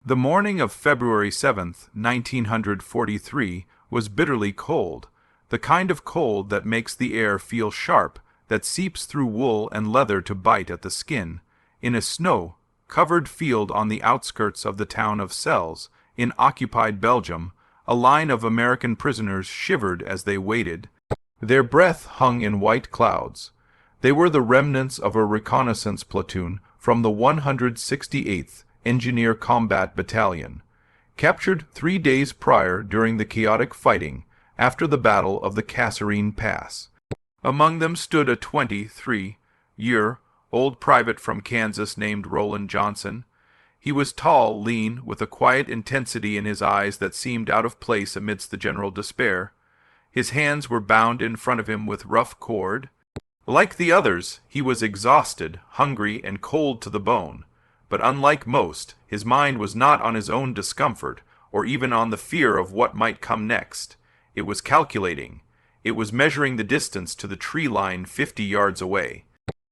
The morning of February 7th, 1943, was bitterly cold, the kind of cold that makes the air feel sharp, that seeps through wool and leather to bite at the skin. In a snow-covered field on the outskirts of the town of Celles, in occupied Belgium, a line of American prisoners shivered as they waited. Their breath hung in white clouds. They were the remnants of a reconnaissance platoon from the 168th Engineer Combat Battalion, captured 3 days prior during the chaotic fighting after the Battle of the Kasserine Pass. Among them stood a 23-year-old private from Kansas named Roland Johnson. He was tall, lean, with a quiet intensity in his eyes that seemed out of place amidst the general despair. His hands were bound in front of him with rough cord. Like the others, he was exhausted, hungry, and cold to the bone. But unlike most, his mind was not on his own discomfort, or even on the fear of what might come next. It was calculating. It was measuring the distance to the tree line 50 yards away.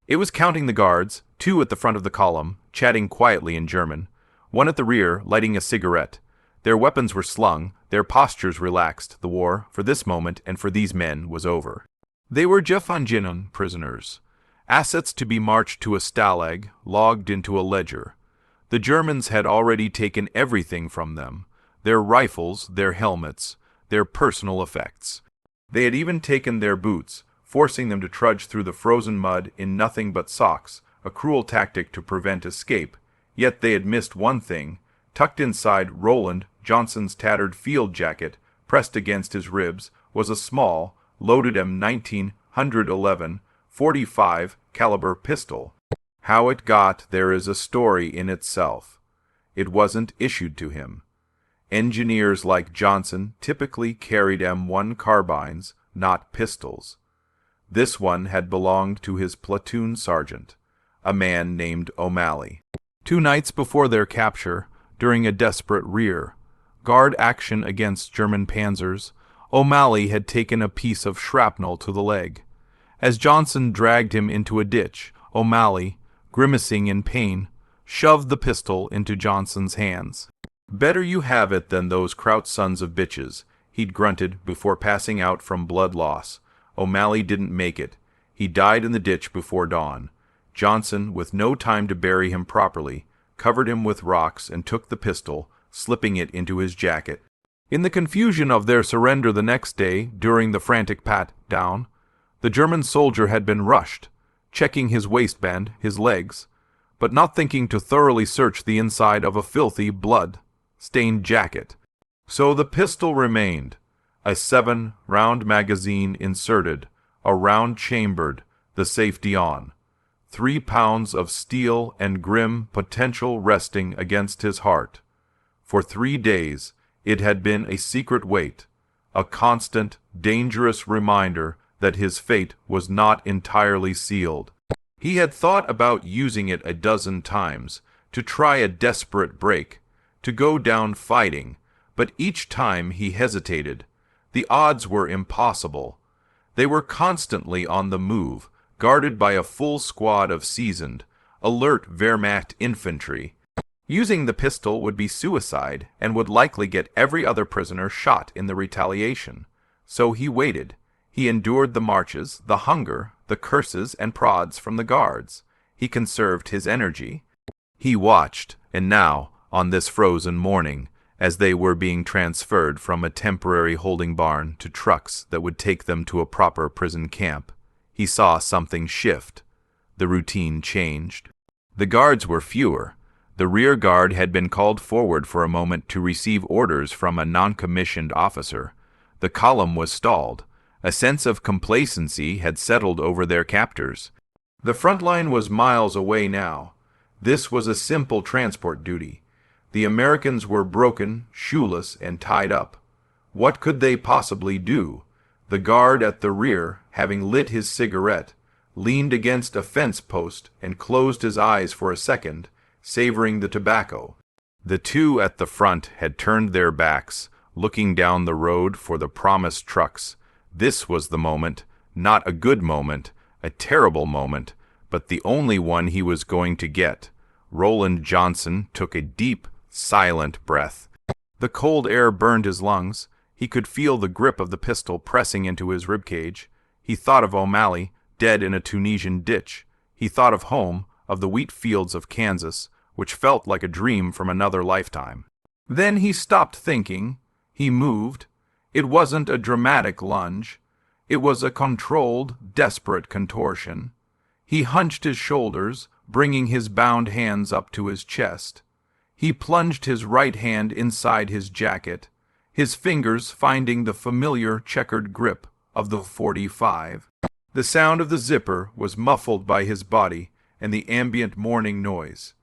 It was counting the guards, 2 at the front of the column, chatting quietly in German, 1 at the rear, lighting a cigarette. Their weapons were slung, their postures relaxed. The war, for this moment and for these men, was over. They were Gefangenen prisoners, assets to be marched to a stalag, logged into a ledger. The Germans had already taken everything from them, their rifles, their helmets, their personal effects. They had even taken their boots, forcing them to trudge through the frozen mud in nothing but socks, a cruel tactic to prevent escape. Yet they had missed one thing. Tucked inside Roland Johnson's tattered field jacket, pressed against his ribs, was a small, loaded M1911 .45 caliber pistol. How it got there is a story in itself. It wasn't issued to him. Engineers like Johnson typically carried M1 carbines, not pistols. This one had belonged to his platoon sergeant, a man named O'Malley. 2 nights before their capture, during a desperate rear-guard action against German panzers, O'Malley had taken a piece of shrapnel to the leg. As Johnson dragged him into a ditch, O'Malley, grimacing in pain, shoved the pistol into Johnson's hands. "Better you have it than those Kraut sons of bitches," he'd grunted before passing out from blood loss. O'Malley didn't make it. He died in the ditch before dawn. Johnson, with no time to bury him properly, covered him with rocks and took the pistol, slipping it into his jacket. In the confusion of their surrender the next day, during the frantic pat-down, the German soldier had been rushed, checking his waistband, his legs, but not thinking to thoroughly search the inside of a filthy, blood-stained jacket. So the pistol remained, a 7-round magazine inserted, a round chambered, the safety on. 3 pounds of steel and grim potential resting against his heart. For 3 days it had been a secret weight, a constant, dangerous reminder that his fate was not entirely sealed. He had thought about using it a dozen times, to try a desperate break, to go down fighting, but each time he hesitated. The odds were impossible. They were constantly on the move, guarded by a full squad of seasoned, alert Wehrmacht infantry. Using the pistol would be suicide and would likely get every other prisoner shot in the retaliation. So he waited. He endured the marches, the hunger, the curses and prods from the guards. He conserved his energy. He watched, and now, on this frozen morning, as they were being transferred from a temporary holding barn to trucks that would take them to a proper prison camp, he saw something shift. The routine changed. The guards were fewer. The rear guard had been called forward for a moment to receive orders from a non-commissioned officer. The column was stalled. A sense of complacency had settled over their captors. The front line was miles away now. This was a simple transport duty. The Americans were broken, shoeless, and tied up. What could they possibly do? The guard at the rear, having lit his cigarette, leaned against a fence post and closed his eyes for a second, savoring the tobacco. The 2 at the front had turned their backs, looking down the road for the promised trucks. This was the moment, not a good moment, a terrible moment, but the only one he was going to get. Roland Johnson took a deep, silent breath. The cold air burned his lungs. He could feel the grip of the pistol pressing into his ribcage. He thought of O'Malley, dead in a Tunisian ditch. He thought of home, of the wheat fields of Kansas, which felt like a dream from another lifetime. Then he stopped thinking. He moved. It wasn't a dramatic lunge. It was a controlled, desperate contortion. He hunched his shoulders, bringing his bound hands up to his chest. He plunged his right hand inside his jacket, his fingers finding the familiar checkered grip of the .45. The sound of the zipper was muffled by his body and the ambient morning noise.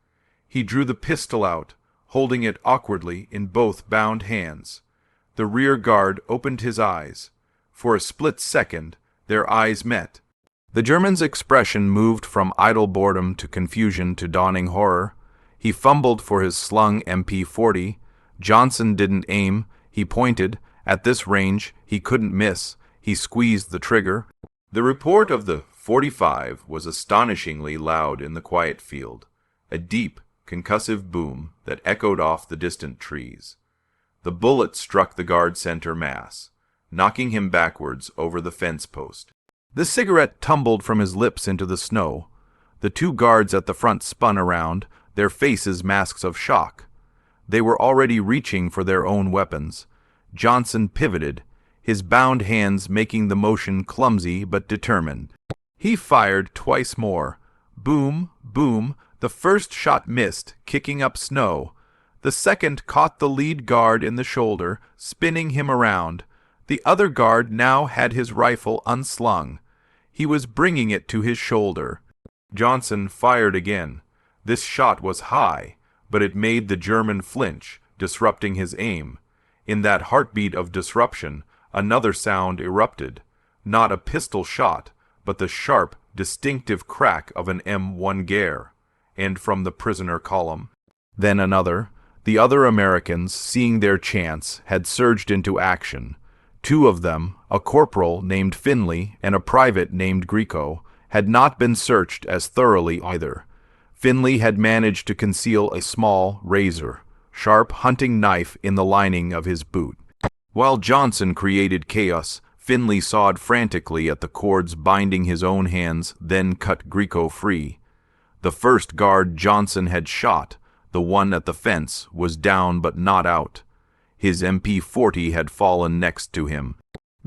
He drew the pistol out, holding it awkwardly in both bound hands. The rear guard opened his eyes. For a split second, their eyes met. The German's expression moved from idle boredom to confusion to dawning horror. He fumbled for his slung MP-40. Johnson didn't aim. He pointed. At this range, he couldn't miss. He squeezed the trigger. The report of the .45 was astonishingly loud in the quiet field, a deep, concussive boom that echoed off the distant trees. The bullet struck the guard center mass, knocking him backwards over the fence post. The cigarette tumbled from his lips into the snow. The two guards at the front spun around, their faces masks of shock. They were already reaching for their own weapons. Johnson pivoted, his bound hands making the motion clumsy but determined. He fired twice more. Boom, boom. The first shot missed, kicking up snow. The second caught the lead guard in the shoulder, spinning him around. The other guard now had his rifle unslung. He was bringing it to his shoulder. Johnson fired again. This shot was high, but it made the German flinch, disrupting his aim. In that heartbeat of disruption, another sound erupted. Not a pistol shot, but the sharp, distinctive crack of an M1 Gare. And from the prisoner column. Then another. The other Americans, seeing their chance, had surged into action. Two of them, a corporal named Finley and a private named Grieco, had not been searched as thoroughly either. Finley had managed to conceal a small razor, sharp hunting knife in the lining of his boot. While Johnson created chaos, Finley sawed frantically at the cords binding his own hands, then cut Grieco free. The first guard Johnson had shot, the one at the fence, was down but not out. His MP-40 had fallen next to him.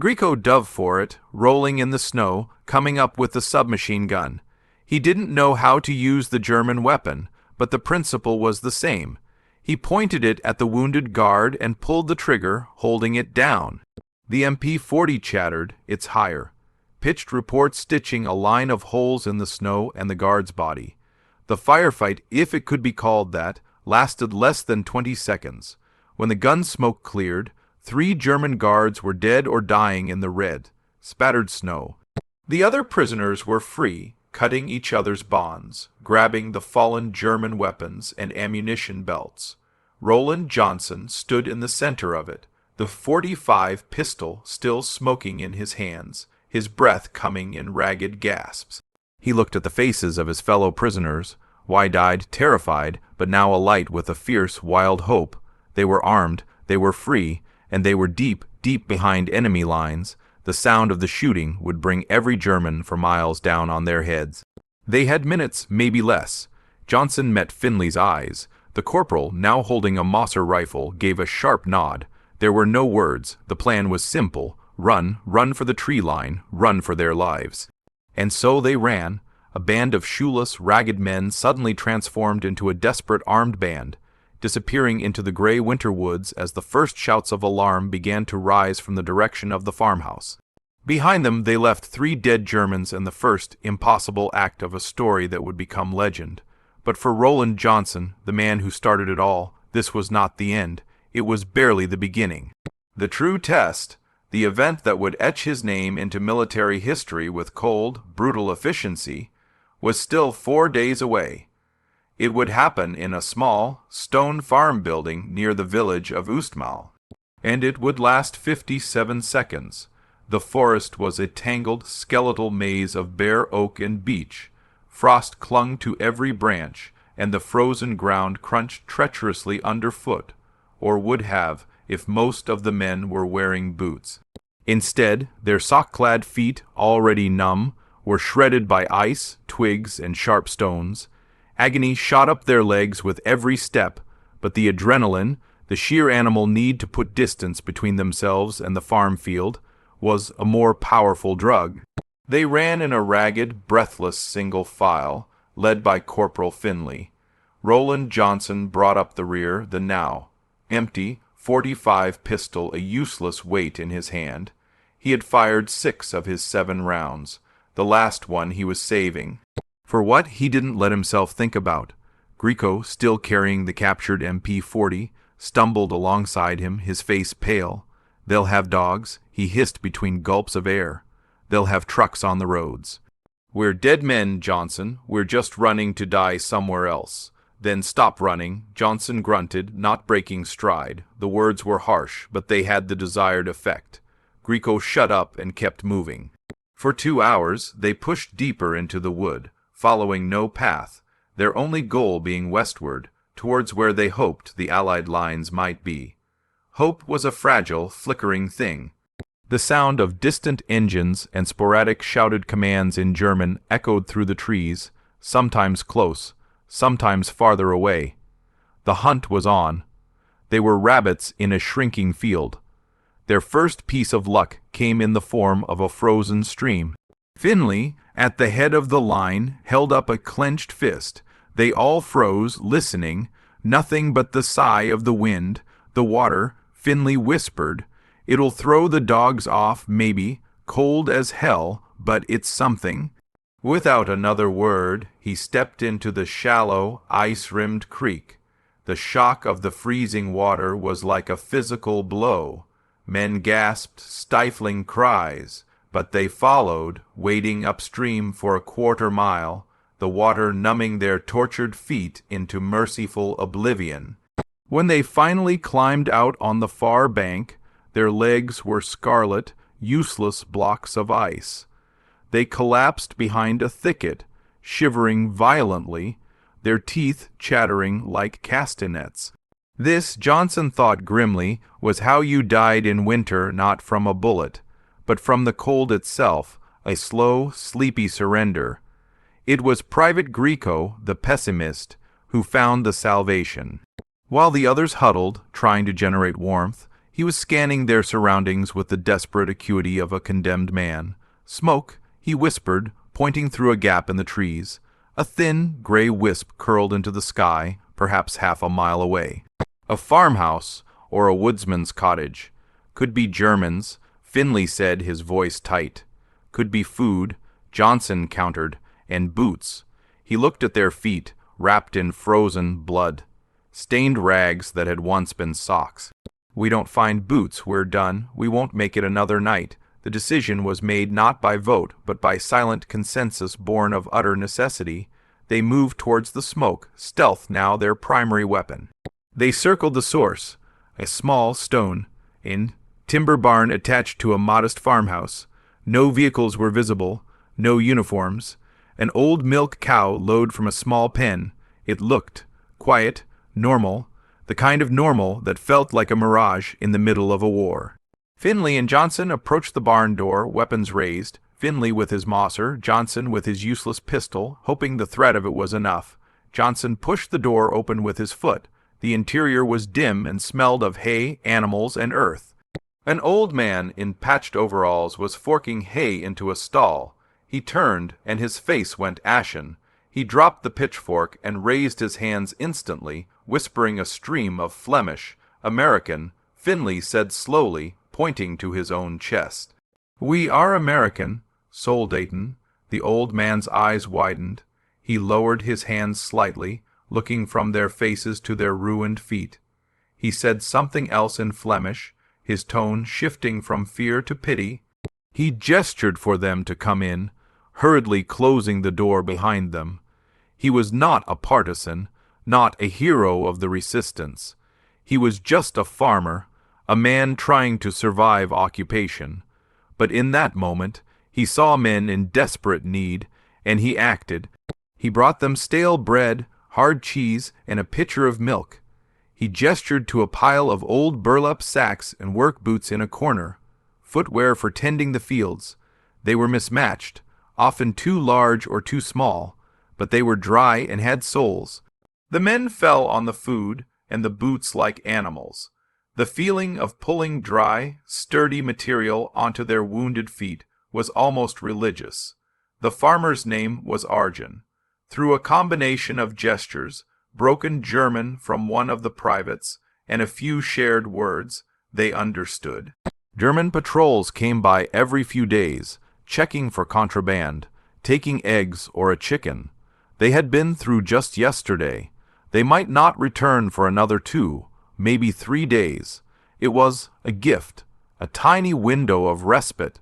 Grieco dove for it, rolling in the snow, coming up with the submachine gun. He didn't know how to use the German weapon, but the principle was the same. He pointed it at the wounded guard and pulled the trigger, holding it down. The MP-40 chattered, its higher. Pitched report stitching a line of holes in the snow and the guard's body. The firefight, if it could be called that, lasted less than 20 seconds. When the gun smoke cleared, 3 German guards were dead or dying in the red, spattered snow. The other prisoners were free, cutting each other's bonds, grabbing the fallen German weapons and ammunition belts. Roland Johnson stood in the center of it, the .45 pistol still smoking in his hands, his breath coming in ragged gasps. He looked at the faces of his fellow prisoners, wide-eyed, terrified, but now alight with a fierce, wild hope. They were armed, they were free, and they were deep, deep behind enemy lines. The sound of the shooting would bring every German for miles down on their heads. They had minutes, maybe less. Johnson met Finley's eyes. The corporal, now holding a Mosser rifle, gave a sharp nod. There were no words. The plan was simple. Run, run for the tree line, run for their lives. And so they ran, a band of shoeless, ragged men suddenly transformed into a desperate armed band, disappearing into the gray winter woods as the first shouts of alarm began to rise from the direction of the farmhouse. Behind them they left 3 dead Germans and the first impossible act of a story that would become legend. But for Roland Johnson, the man who started it all, this was not the end. It was barely the beginning. The true test, the event that would etch his name into military history with cold, brutal efficiency, was still 4 days away. It would happen in a small, stone farm building near the village of Ustmal, and it would last 57 seconds. The forest was a tangled, skeletal maze of bare oak and beech. Frost clung to every branch, and the frozen ground crunched treacherously underfoot, or would have if most of the men were wearing boots. Instead, their sock-clad feet, already numb, were shredded by ice, twigs, and sharp stones. Agony shot up their legs with every step, but the adrenaline, the sheer animal need to put distance between themselves and the farm field, was a more powerful drug. They ran in a ragged, breathless single file, led by Corporal Finley. Roland Johnson brought up the rear, the now empty .45 pistol a useless weight in his hand. He had fired 6 of his 7 rounds. The last one he was saving. For what, he didn't let himself think about. Grieco, still carrying the captured MP-40, stumbled alongside him, his face pale. "They'll have dogs," he hissed between gulps of air. "They'll have trucks on the roads." "We're dead men, Johnson. We're just running to die somewhere else." "Then stop running," Johnson grunted, not breaking stride. The words were harsh, but they had the desired effect. Grieco shut up and kept moving. For 2 hours, they pushed deeper into the wood, following no path, their only goal being westward, towards where they hoped the Allied lines might be. Hope was a fragile, flickering thing. The sound of distant engines and sporadic shouted commands in German echoed through the trees, sometimes close, sometimes farther away. The hunt was on. They were rabbits in a shrinking field. Their first piece of luck came in the form of a frozen stream. Finley, at the head of the line, held up a clenched fist. They all froze, listening, nothing but the sigh of the wind, the water. Finley whispered, "It'll throw the dogs off, maybe, cold as hell, but it's something." Without another word, he stepped into the shallow, ice-rimmed creek. The shock of the freezing water was like a physical blow. Men gasped stifling cries, but they followed, wading upstream for a quarter-mile, the water numbing their tortured feet into merciful oblivion. When they finally climbed out on the far bank, their legs were scarlet, useless blocks of ice. They collapsed behind a thicket, shivering violently, their teeth chattering like castanets. This, Johnson thought grimly, was how you died in winter, not from a bullet, but from the cold itself, a slow, sleepy surrender. It was Private Grieco, the pessimist, who found the salvation. While the others huddled, trying to generate warmth, he was scanning their surroundings with the desperate acuity of a condemned man. "Smoke," he whispered, pointing through a gap in the trees. A thin, gray wisp curled into the sky, perhaps half a mile away. A farmhouse, or a woodsman's cottage. Could be Germans, Finley said, his voice tight. Could be food, Johnson countered, and boots. He looked at their feet, wrapped in frozen blood. Stained rags that had once been socks. "We don't find boots, we're done. We won't make it another night." The decision was made not by vote, but by silent consensus born of utter necessity. They moved towards the smoke, stealth now their primary weapon. They circled the source, a small stone, timber barn attached to a modest farmhouse. No vehicles were visible, no uniforms. An old milk cow lowed from a small pen. It looked quiet, normal, the kind of normal that felt like a mirage in the middle of a war. Finley and Johnson approached the barn door, weapons raised, Finley with his Mauser, Johnson with his useless pistol, hoping the threat of it was enough. Johnson pushed the door open with his foot. The interior was dim and smelled of hay, animals, and earth. An old man in patched overalls was forking hay into a stall. He turned, and his face went ashen. He dropped the pitchfork and raised his hands instantly, whispering a stream of Flemish. "American," Finley said slowly, pointing to his own chest. "We are American, Soldaten." The old man's eyes widened. He lowered his hands slightly, looking from their faces to their ruined feet. He said something else in Flemish, his tone shifting from fear to pity. He gestured for them to come in, hurriedly closing the door behind them. He was not a partisan, not a hero of the resistance. He was just a farmer, a man trying to survive occupation. But in that moment, he saw men in desperate need, and he acted. He brought them stale bread, hard cheese, and a pitcher of milk. He gestured to a pile of old burlap sacks and work boots in a corner, footwear for tending the fields. They were mismatched, often too large or too small, but they were dry and had soles. The men fell on the food and the boots like animals. The feeling of pulling dry, sturdy material onto their wounded feet was almost religious. The farmer's name was Arjun. Through a combination of gestures, broken German from one of the privates, and a few shared words, they understood. German patrols came by every few days, checking for contraband, taking eggs or a chicken. They had been through just yesterday. They might not return for another 2, maybe 3 days. It was a gift, a tiny window of respite.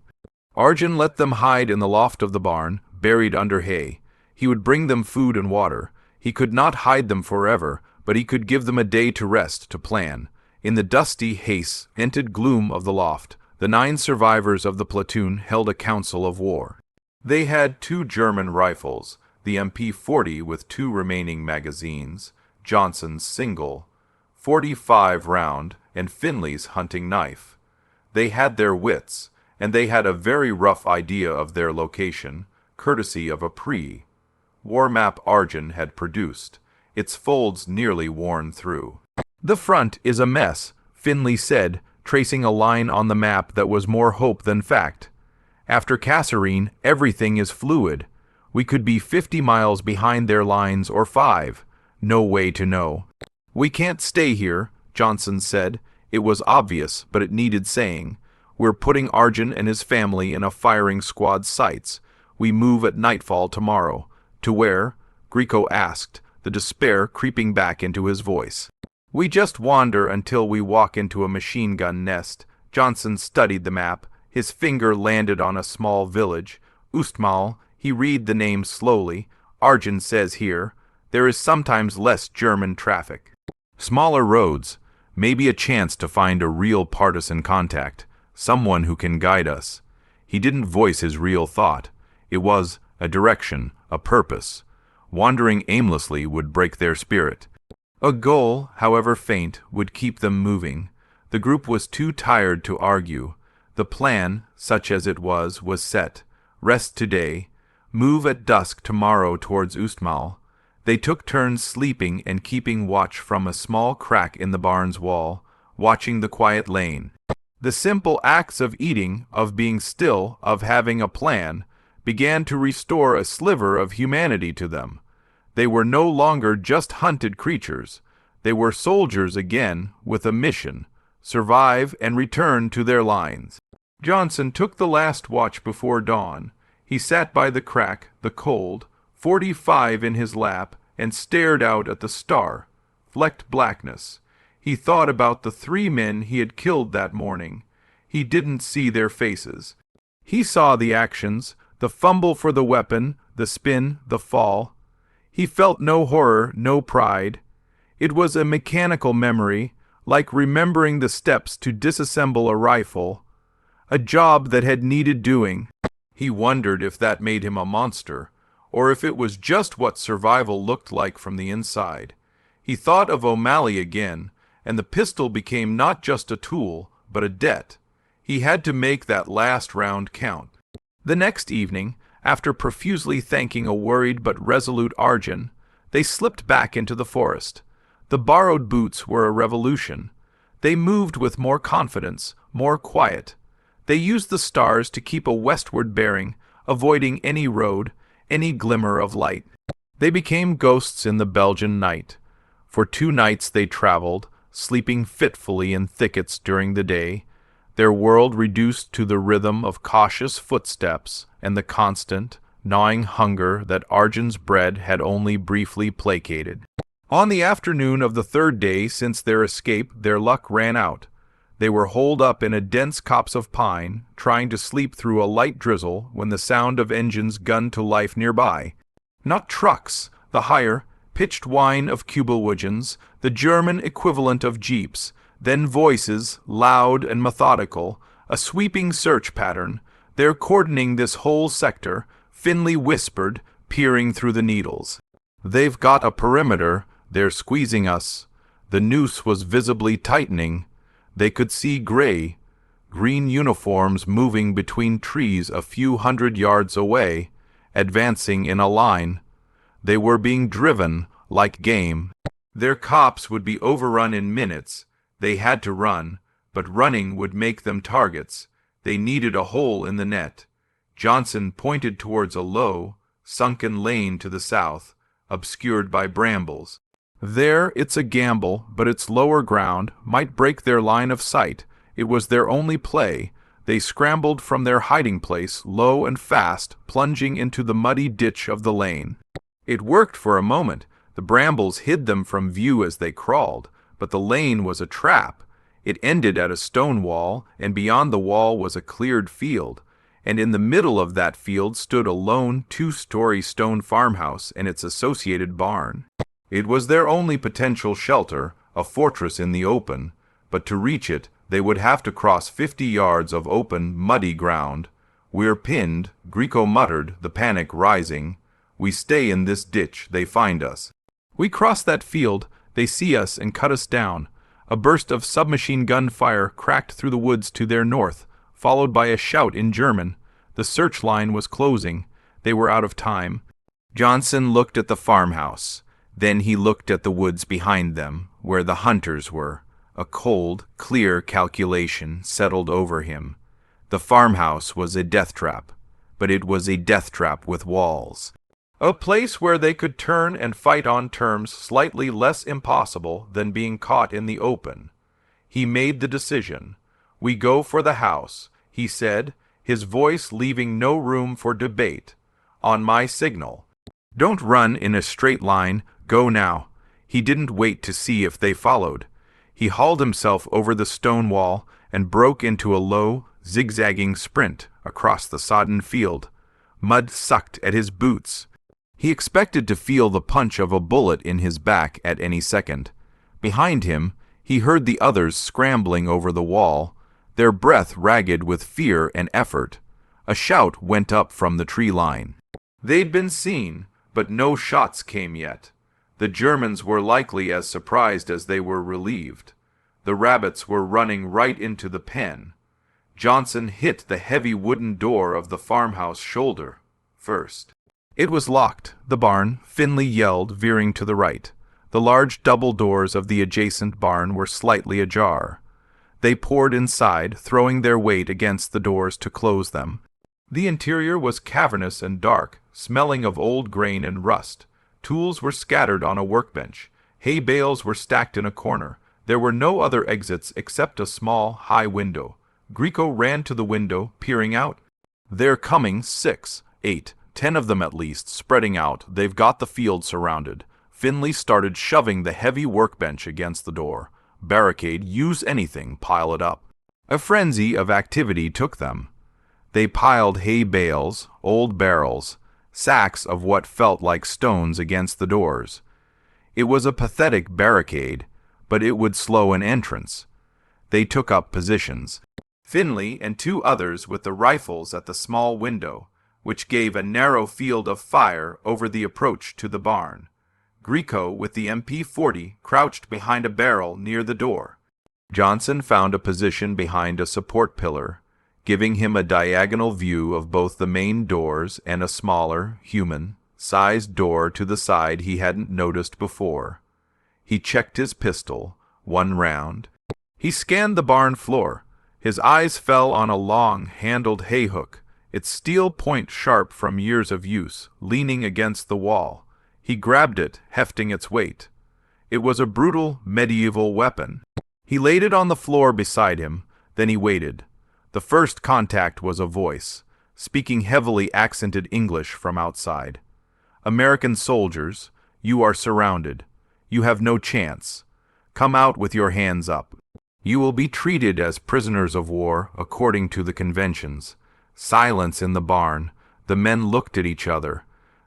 Arjun let them hide in the loft of the barn, buried under hay. He would bring them food and water. He could not hide them forever, but he could give them a day to rest, to plan. In the dusty, haze-scented gloom of the loft, the 9 survivors of the platoon held a council of war. They had 2 German rifles, the MP-40 with 2 remaining magazines, Johnson's single, 45 round, and Finley's hunting knife. They had their wits, and they had a very rough idea of their location, courtesy of a war map Arjun had produced, its folds nearly worn through. "The front is a mess," Finley said, tracing a line on the map that was more hope than fact. "After Kasserine, everything is fluid. We could be 50 miles behind their lines or 5. No way to know." "We can't stay here," Johnson said. It was obvious, but it needed saying. "We're putting Arjun and his family in a firing squad's sights. We move at nightfall tomorrow." "To where?" Grieco asked, the despair creeping back into his voice. "We just wander until we walk into a machine gun nest." Johnson studied the map. His finger landed on a small village. Ustmal. He read the name slowly. "Arjun says here. There is sometimes less German traffic. Smaller roads. Maybe a chance to find a real partisan contact. Someone who can guide us." He didn't voice his real thought. It was a direction, a purpose. Wandering aimlessly would break their spirit. A goal, however faint, would keep them moving. The group was too tired to argue. The plan, such as it was set. Rest today. Move at dusk tomorrow towards Ustmal. They took turns sleeping and keeping watch from a small crack in the barn's wall, watching the quiet lane. The simple acts of eating, of being still, of having a plan, began to restore a sliver of humanity to them. They were no longer just hunted creatures. They were soldiers again, with a mission: survive and return to their lines. Johnson took the last watch before dawn. He sat by the crack, the cold, 45 in his lap, and stared out at the star-flecked blackness. He thought about the 3 men he had killed that morning. He didn't see their faces. He saw the actions, the fumble for the weapon, the spin, the fall. He felt no horror, no pride. It was a mechanical memory, like remembering the steps to disassemble a rifle, a job that had needed doing. He wondered if that made him a monster, or if it was just what survival looked like from the inside. He thought of O'Malley again, and the pistol became not just a tool, but a debt. He had to make that last round count. The next evening, after profusely thanking a worried but resolute Arjun, they slipped back into the forest. The borrowed boots were a revolution. They moved with more confidence, more quiet. They used the stars to keep a westward bearing, avoiding any road, any glimmer of light. They became ghosts in the Belgian night. For 2 nights they traveled, sleeping fitfully in thickets during the day, their world reduced to the rhythm of cautious footsteps and the constant, gnawing hunger that Arjun's bread had only briefly placated. On the afternoon of the 3rd day since their escape, their luck ran out. They were holed up in a dense copse of pine, trying to sleep through a light drizzle when the sound of engines gunned to life nearby. Not trucks, the higher, pitched whine of Kubelwagens, the German equivalent of jeeps, then voices, loud and methodical, a sweeping search pattern. "They're cordoning this whole sector," Finley whispered, peering through the needles. They've got a perimeter. They're squeezing us. The noose was visibly tightening. They could see gray, green uniforms moving between trees a few hundred yards away, advancing in a line. They were being driven like game. Their cops would be overrun in minutes. They had to run, but running would make them targets. They needed a hole in the net. Johnson pointed towards a low, sunken lane to the south, obscured by brambles. There it's a gamble, but its lower ground might break their line of sight. It was their only play. They scrambled from their hiding place, low and fast, plunging into the muddy ditch of the lane. It worked for a moment. The brambles hid them from view as they crawled, but the lane was a trap. It ended at a stone wall, and beyond the wall was a cleared field, and in the middle of that field stood a lone two-story stone farmhouse and its associated barn. It was their only potential shelter, a fortress in the open, but to reach it they would have to cross 50 yards of open, muddy ground. "We're pinned," Grieco muttered, the panic rising. "We stay in this ditch, they find us. We cross that field, they see us and cut us down." A burst of submachine gun fire cracked through the woods to their north, followed by a shout in German. The search line was closing. They were out of time. Johnson looked at the farmhouse. Then he looked at the woods behind them, where the hunters were. A cold, clear calculation settled over him. The farmhouse was a death trap, but it was a death trap with walls. A place where they could turn and fight on terms slightly less impossible than being caught in the open. He made the decision. "We go for the house," he said, his voice leaving no room for debate. "On my signal. Don't run in a straight line. Go now." He didn't wait to see if they followed. He hauled himself over the stone wall and broke into a low, zigzagging sprint across the sodden field. Mud sucked at his boots. He expected to feel the punch of a bullet in his back at any second. Behind him, he heard the others scrambling over the wall, their breath ragged with fear and effort. A shout went up from the tree line. They'd been seen, but no shots came yet. The Germans were likely as surprised as they were relieved. The rabbits were running right into the pen. Johnson hit the heavy wooden door of the farmhouse shoulder first. It was locked, the barn, Finley yelled, veering to the right. The large double doors of the adjacent barn were slightly ajar. They poured inside, throwing their weight against the doors to close them. The interior was cavernous and dark, smelling of old grain and rust. Tools were scattered on a workbench. Hay bales were stacked in a corner. There were no other exits except a small, high window. Grieco ran to the window, peering out. "They're coming, 6, 8, 10 of them at least, spreading out. They've got the field surrounded." Finley started shoving the heavy workbench against the door. Barricade, use anything, pile it up. A frenzy of activity took them. They piled hay bales, old barrels, sacks of what felt like stones against the doors. It was a pathetic barricade, but it would slow an entrance. They took up positions. Finley and 2 others with the rifles at the small window, which gave a narrow field of fire over the approach to the barn. Grieco, with the MP-40, crouched behind a barrel near the door. Johnson found a position behind a support pillar, giving him a diagonal view of both the main doors and a smaller, human-sized door to the side he hadn't noticed before. He checked his pistol, 1 round. He scanned the barn floor. His eyes fell on a long-handled hay hook, its steel point sharp from years of use, leaning against the wall. He grabbed it, hefting its weight. It was a brutal medieval weapon. He laid it on the floor beside him, then he waited. The first contact was a voice, speaking heavily accented English from outside. "American soldiers, you are surrounded. You have no chance. Come out with your hands up. You will be treated as prisoners of war according to the conventions." Silence in the barn. The men looked at each other.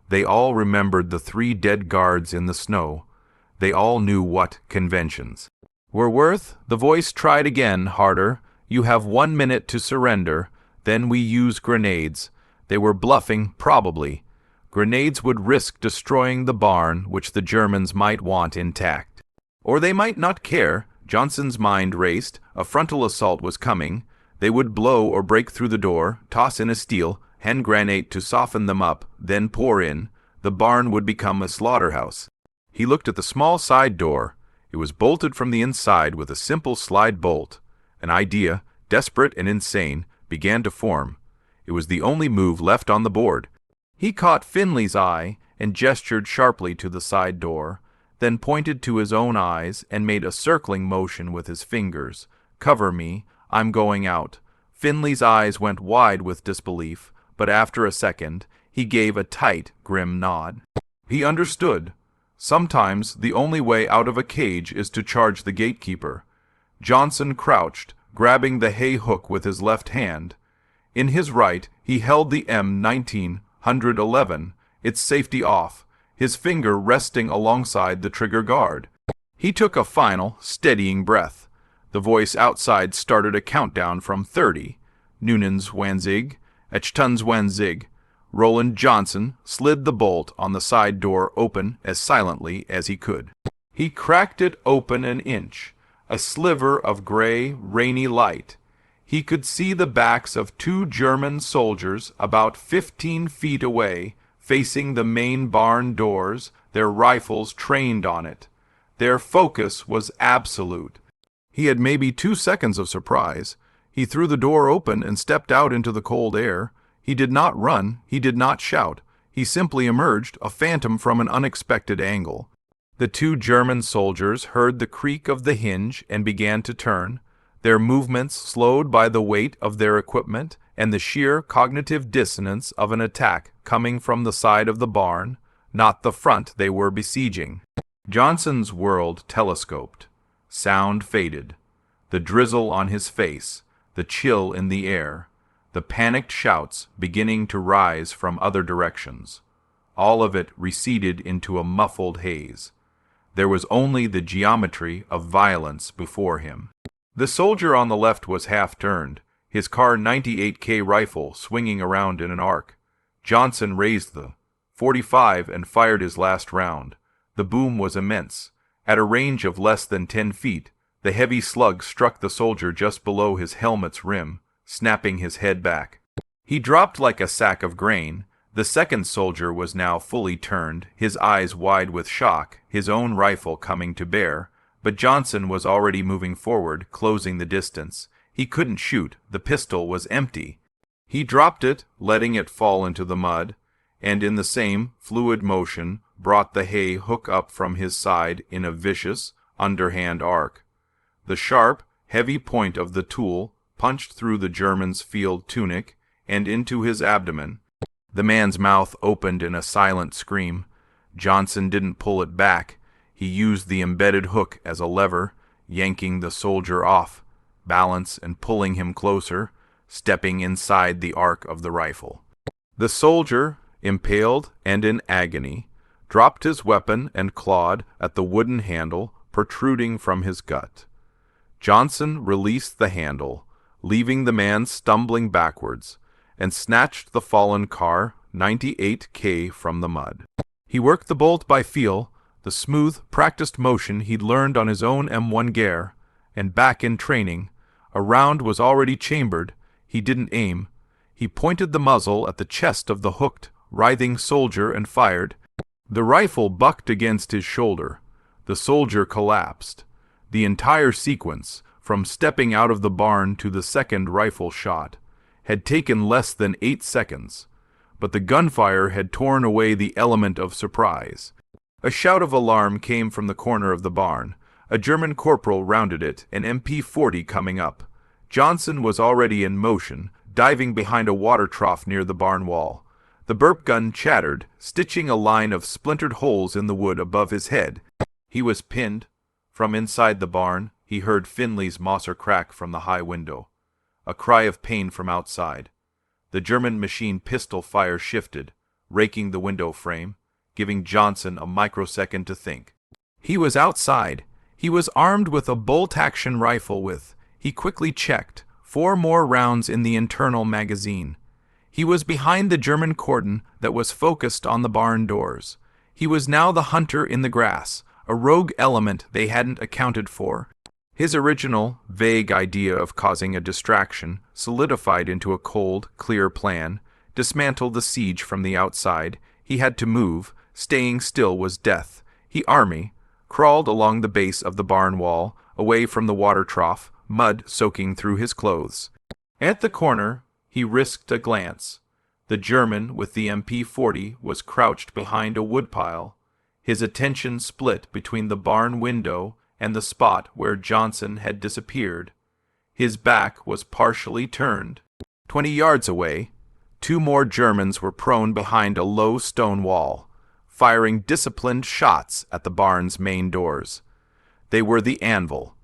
They all remembered the 3 dead guards in the snow. They all knew what conventions were worth. The voice tried again, harder. "You have 1 minute to surrender. Then we use grenades." They were bluffing, probably. Grenades would risk destroying the barn, which the Germans might want intact. Or they might not care. Johnson's mind raced. A frontal assault was coming. They would blow or break through the door, toss in a steel, hand grenade to soften them up, then pour in. The barn would become a slaughterhouse. He looked at the small side door. It was bolted from the inside with a simple slide bolt. An idea, desperate and insane, began to form. It was the only move left on the board. He caught Finley's eye and gestured sharply to the side door, then pointed to his own eyes and made a circling motion with his fingers. "Cover me. I'm going out." Finley's eyes went wide with disbelief, but after a second, he gave a tight, grim nod. He understood. Sometimes the only way out of a cage is to charge the gatekeeper. Johnson crouched, grabbing the hay hook with his left hand. In his right, he held the M1911, its safety off, his finger resting alongside the trigger guard. He took a final, steadying breath. The voice outside started a countdown from 30. Noonan's Wanzig, Echtun's Wanzig. Roland Johnson slid the bolt on the side door open as silently as he could. He cracked it open an inch, a sliver of gray, rainy light. He could see the backs of 2 German soldiers about 15 feet away, facing the main barn doors, their rifles trained on it. Their focus was absolute. He had maybe 2 seconds of surprise. He threw the door open and stepped out into the cold air. He did not run, he did not shout. He simply emerged, a phantom from an unexpected angle. The 2 German soldiers heard the creak of the hinge and began to turn, their movements slowed by the weight of their equipment and the sheer cognitive dissonance of an attack coming from the side of the barn, not the front they were besieging. Johnson's world telescoped. Sound faded. The drizzle on his face, the chill in the air, the panicked shouts beginning to rise from other directions. All of it receded into a muffled haze. There was only the geometry of violence before him. The soldier on the left was half-turned, his Kar 98K rifle swinging around in an arc. Johnson raised the .45 and fired his last round. The boom was immense. At a range of less than 10 feet, the heavy slug struck the soldier just below his helmet's rim, snapping his head back. He dropped like a sack of grain. The second soldier was now fully turned, his eyes wide with shock, his own rifle coming to bear. But Johnson was already moving forward, closing the distance. He couldn't shoot. The pistol was empty. He dropped it, letting it fall into the mud, and in the same fluid motion brought the hay hook up from his side in a vicious, underhand arc. The sharp, heavy point of the tool punched through the German's field tunic and into his abdomen. The man's mouth opened in a silent scream. Johnson didn't pull it back. He used the embedded hook as a lever, yanking the soldier off, balance and pulling him closer, stepping inside the arc of the rifle. The soldier, impaled and in agony, dropped his weapon and clawed at the wooden handle protruding from his gut. Johnson released the handle, leaving the man stumbling backwards, and snatched the fallen Kar 98K from the mud. He worked the bolt by feel, the smooth, practiced motion he'd learned on his own M1 Gare, and back in training. A round was already chambered. He didn't aim. He pointed the muzzle at the chest of the hooked, writhing soldier and fired. The rifle bucked against his shoulder. The soldier collapsed. The entire sequence, from stepping out of the barn to the second rifle shot, had taken less than 8 seconds, but the gunfire had torn away the element of surprise. A shout of alarm came from the corner of the barn. A German corporal rounded it, an MP-40 coming up. Johnson was already in motion, diving behind a water trough near the barn wall. The burp gun chattered, stitching a line of splintered holes in the wood above his head. He was pinned. From inside the barn, he heard Finley's Mosser crack from the high window. A cry of pain from outside. The German machine pistol fire shifted, raking the window frame, giving Johnson a microsecond to think. He was outside. He was armed with a bolt-action rifle with, he quickly checked, 4 more rounds in the internal magazine. He was behind the German cordon that was focused on the barn doors. He was now the hunter in the grass, a rogue element they hadn't accounted for. His original, vague idea of causing a distraction solidified into a cold, clear plan. Dismantle the siege from the outside. He had to move. Staying still was death. He crawled along the base of the barn wall, away from the water trough, mud soaking through his clothes. At the corner, he risked a glance. The German with the MP40 was crouched behind a woodpile. His attention split between the barn window and the spot where Johnson had disappeared. His back was partially turned. 20 yards away, 2 more Germans were prone behind a low stone wall, firing disciplined shots at the barn's main doors. They were the anvil.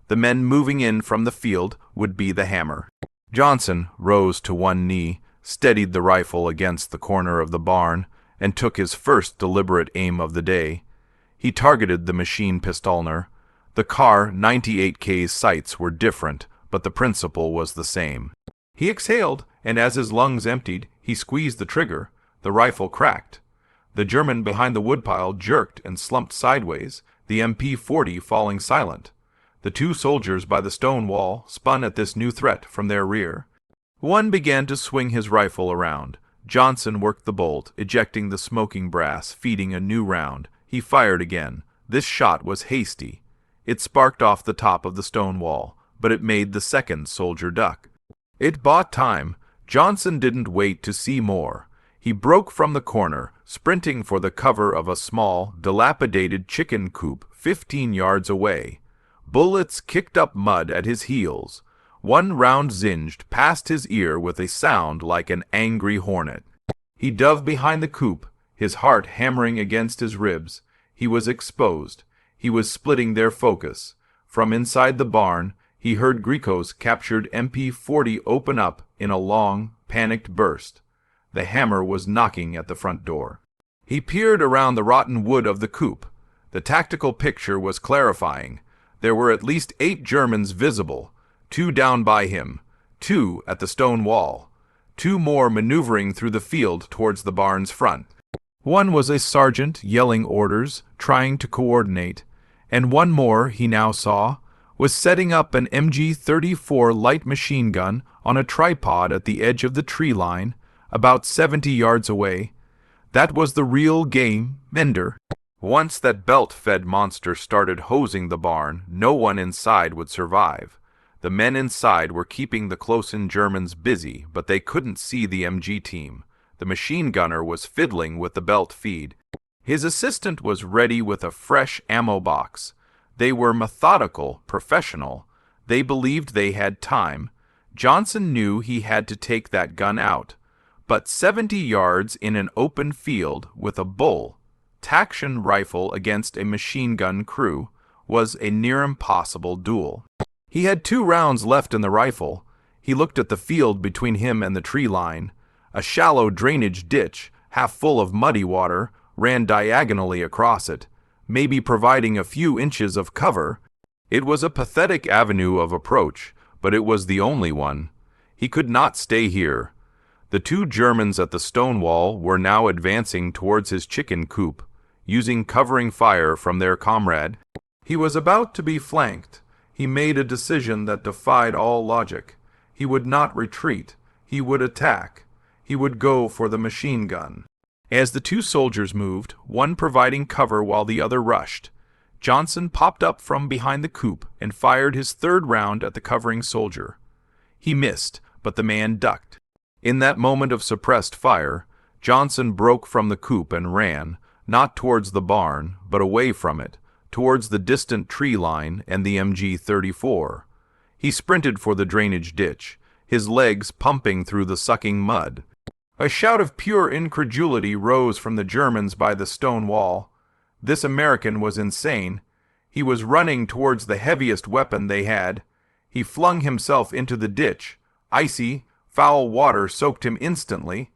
The men moving in from the field would be the hammer. Johnson rose to one knee, steadied the rifle against the corner of the barn, and took his first deliberate aim of the day. He targeted the machine pistolner. The Kar 98K's sights were different, but the principle was the same. He exhaled, and as his lungs emptied, he squeezed the trigger. The rifle cracked. The German behind the woodpile jerked and slumped sideways, the MP40 falling silent. The 2 soldiers by the stone wall spun at this new threat from their rear. One began to swing his rifle around. Johnson worked the bolt, ejecting the smoking brass, feeding a new round. He fired again. This shot was hasty. It sparked off the top of the stone wall, but it made the second soldier duck. It bought time. Johnson didn't wait to see more. He broke from the corner, sprinting for the cover of a small, dilapidated chicken coop 15 yards away. Bullets kicked up mud at his heels. One round zinged past his ear with a sound like an angry hornet. He dove behind the coop, his heart hammering against his ribs. He was exposed. He was splitting their focus. From inside the barn, he heard Grieco's captured MP40 open up in a long, panicked burst. The hammer was knocking at the front door. He peered around the rotten wood of the coop. The tactical picture was clarifying. There were at least 8 Germans visible, 2 down by him, 2 at the stone wall, 2 more maneuvering through the field towards the barn's front. One was a sergeant yelling orders, trying to coordinate, and one more, he now saw, was setting up an MG-34 light machine gun on a tripod at the edge of the tree line, about 70 yards away. That was the real game, Mender. Once that belt-fed monster started hosing the barn, no one inside would survive. The men inside were keeping the close-in Germans busy, but they couldn't see the MG team. The machine gunner was fiddling with the belt feed. His assistant was ready with a fresh ammo box. They were methodical, professional. They believed they had time. Johnson knew he had to take that gun out. But 70 yards in an open field with a bull, Taction rifle against a machine gun crew was a near impossible duel. He had 2 rounds left in the rifle. He looked at the field between him and the tree line. A shallow drainage ditch, half full of muddy water, ran diagonally across it, maybe providing a few inches of cover. It was a pathetic avenue of approach, but it was the only one. He could not stay here. The 2 Germans at the stone wall were now advancing towards his chicken coop, using covering fire from their comrade. He was about to be flanked. He made a decision that defied all logic. He would not retreat. He would attack. He would go for the machine gun. As the 2 soldiers moved, one providing cover while the other rushed, Johnson popped up from behind the coop and fired his 3rd round at the covering soldier. He missed, but the man ducked. In that moment of suppressed fire, Johnson broke from the coop and ran, not towards the barn, but away from it, towards the distant tree line and the MG-34. He sprinted for the drainage ditch, his legs pumping through the sucking mud. A shout of pure incredulity rose from the Germans by the stone wall. This American was insane. He was running towards the heaviest weapon they had. He flung himself into the ditch. Icy, foul water soaked him instantly.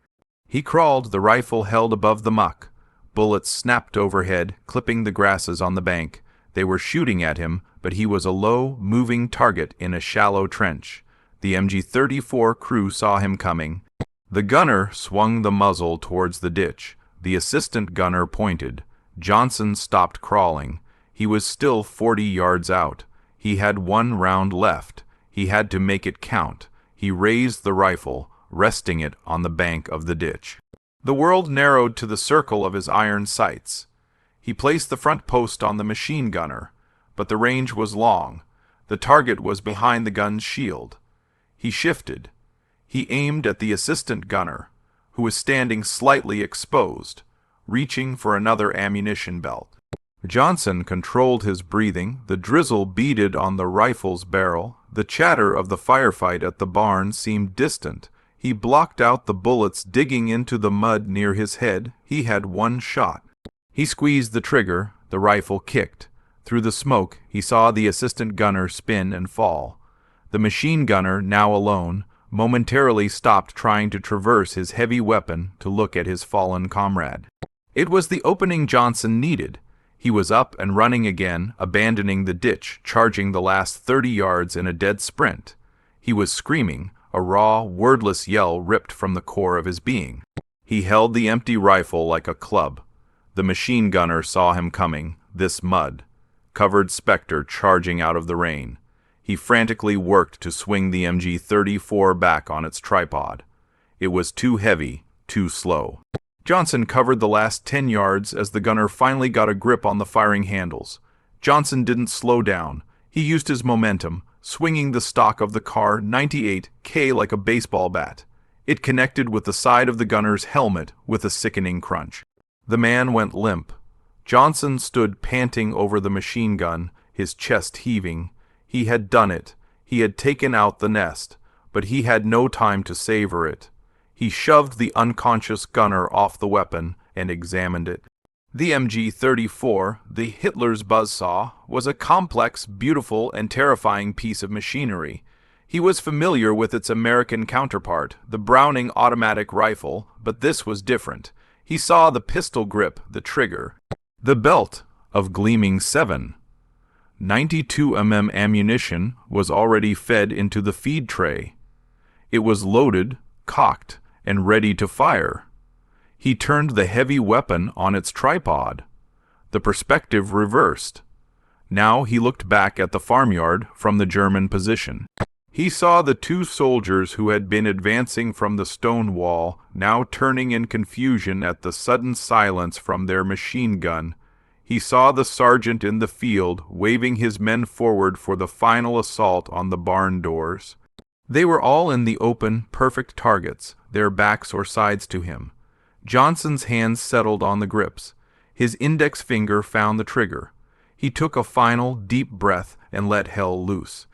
He crawled, the rifle held above the muck. Bullets snapped overhead, clipping the grasses on the bank. They were shooting at him, but he was a low, moving target in a shallow trench. The MG-34 crew saw him coming. The gunner swung the muzzle towards the ditch. The assistant gunner pointed. Johnson stopped crawling. He was still 40 yards out. He had 1 round left. He had to make it count. He raised the rifle, resting it on the bank of the ditch. The world narrowed to the circle of his iron sights. He placed the front post on the machine gunner, but the range was long. The target was behind the gun's shield. He shifted. He aimed at the assistant gunner, who was standing slightly exposed, reaching for another ammunition belt. Johnson controlled his breathing. The drizzle beaded on the rifle's barrel. The chatter of the firefight at the barn seemed distant. He blocked out the bullets digging into the mud near his head. He had 1 shot. He squeezed the trigger. The rifle kicked. Through the smoke, he saw the assistant gunner spin and fall. The machine gunner, now alone, momentarily stopped trying to traverse his heavy weapon to look at his fallen comrade. It was the opening Johnson needed. He was up and running again, abandoning the ditch, charging the last 30 yards in a dead sprint. He was screaming, a raw, wordless yell ripped from the core of his being. He held the empty rifle like a club. The machine gunner saw him coming, this mud-covered specter charging out of the rain. He frantically worked to swing the MG-34 back on its tripod. It was too heavy, too slow. Johnson covered the last 10 yards as the gunner finally got a grip on the firing handles. Johnson didn't slow down. He used his momentum, swinging the stock of the Car 98K like a baseball bat. It connected with the side of the gunner's helmet with a sickening crunch. The man went limp. Johnson stood panting over the machine gun, his chest heaving. He had done it. He had taken out the nest, but he had no time to savor it. He shoved the unconscious gunner off the weapon and examined it. The MG-34, the Hitler's buzzsaw, was a complex, beautiful, and terrifying piece of machinery. He was familiar with its American counterpart, the Browning automatic rifle, but this was different. He saw the pistol grip, the trigger, the belt of gleaming 7.92 ammunition was already fed into the feed tray. It was loaded, cocked, and ready to fire. He turned the heavy weapon on its tripod. The perspective reversed. Now he looked back at the farmyard from the German position. He saw the 2 soldiers who had been advancing from the stone wall, now turning in confusion at the sudden silence from their machine gun. He saw the sergeant in the field, waving his men forward for the final assault on the barn doors. They were all in the open, perfect targets, their backs or sides to him. Johnson's hands settled on the grips. His index finger found the trigger. He took a final, deep breath and let hell loose.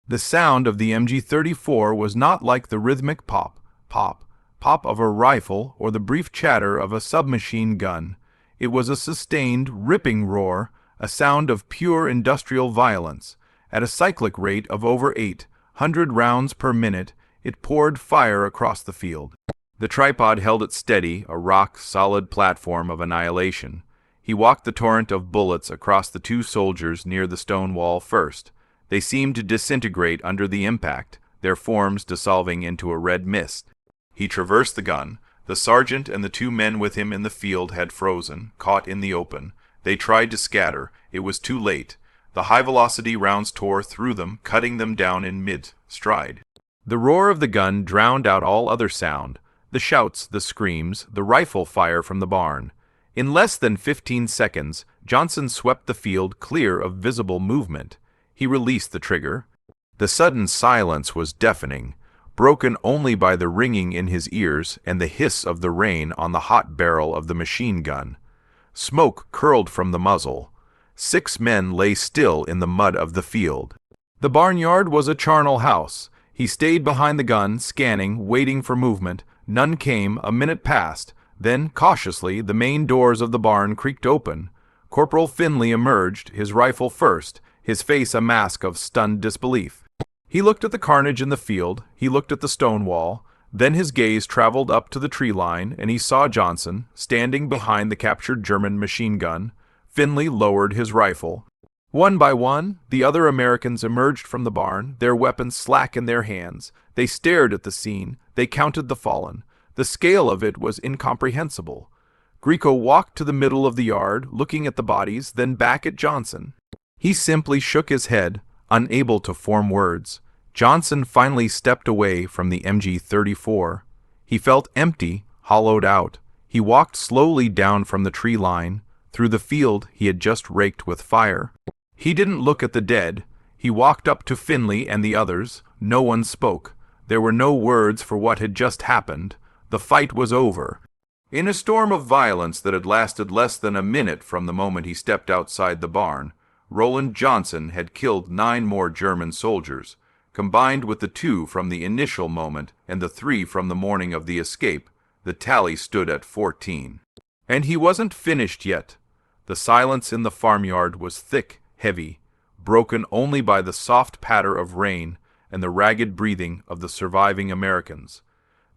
The sound of the MG-34 was not like the rhythmic pop, pop, pop of a rifle or the brief chatter of a submachine gun. It was a sustained, ripping roar, a sound of pure industrial violence. At a cyclic rate of over 800 rounds per minute, it poured fire across the field. The tripod held it steady, a rock-solid platform of annihilation. He walked the torrent of bullets across the 2 soldiers near the stone wall first. They seemed to disintegrate under the impact, their forms dissolving into a red mist. He traversed the gun. The sergeant and the 2 men with him in the field had frozen, caught in the open. They tried to scatter. It was too late. The high-velocity rounds tore through them, cutting them down in mid-stride. The roar of the gun drowned out all other sound, the shouts, the screams, the rifle fire from the barn. In less than 15 seconds, Johnson swept the field clear of visible movement. He released the trigger. The sudden silence was deafening, broken only by the ringing in his ears and the hiss of the rain on the hot barrel of the machine gun. Smoke curled from the muzzle. 6 men lay still in the mud of the field. The barnyard was a charnel house. He stayed behind the gun, scanning, waiting for movement. None came. A minute passed. Then, cautiously, the main doors of the barn creaked open. Corporal Finley emerged, his rifle first, his face a mask of stunned disbelief. He looked at the carnage in the field. He looked at the stone wall. Then his gaze traveled up to the tree line, and he saw Johnson, standing behind the captured German machine gun. Finley lowered his rifle. One by one, the other Americans emerged from the barn, their weapons slack in their hands. They stared at the scene. They counted the fallen. The scale of it was incomprehensible. Grieco walked to the middle of the yard, looking at the bodies, then back at Johnson. He simply shook his head, unable to form words. Johnson finally stepped away from the MG-34. He felt empty, hollowed out. He walked slowly down from the tree line, through the field he had just raked with fire. He didn't look at the dead. He walked up to Finley and the others. No one spoke. There were no words for what had just happened. The fight was over. In a storm of violence that had lasted less than a minute from the moment he stepped outside the barn, Roland Johnson had killed 9 more German soldiers. Combined with the 2 from the initial moment and the 3 from the morning of the escape, the tally stood at 14. And he wasn't finished yet. The silence in the farmyard was thick, heavy, broken only by the soft patter of rain and the ragged breathing of the surviving Americans.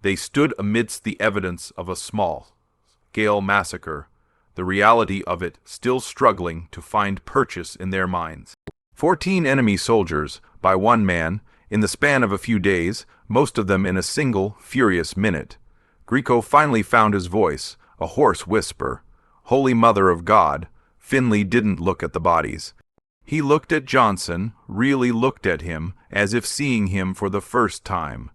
They stood amidst the evidence of a small-scale massacre, the reality of it still struggling to find purchase in their minds. 14 enemy soldiers, by one man, in the span of a few days, most of them in a single, furious minute. Grieco finally found his voice, a hoarse whisper. Holy Mother of God! Finley didn't look at the bodies. He looked at Johnson, really looked at him, as if seeing him for the first time.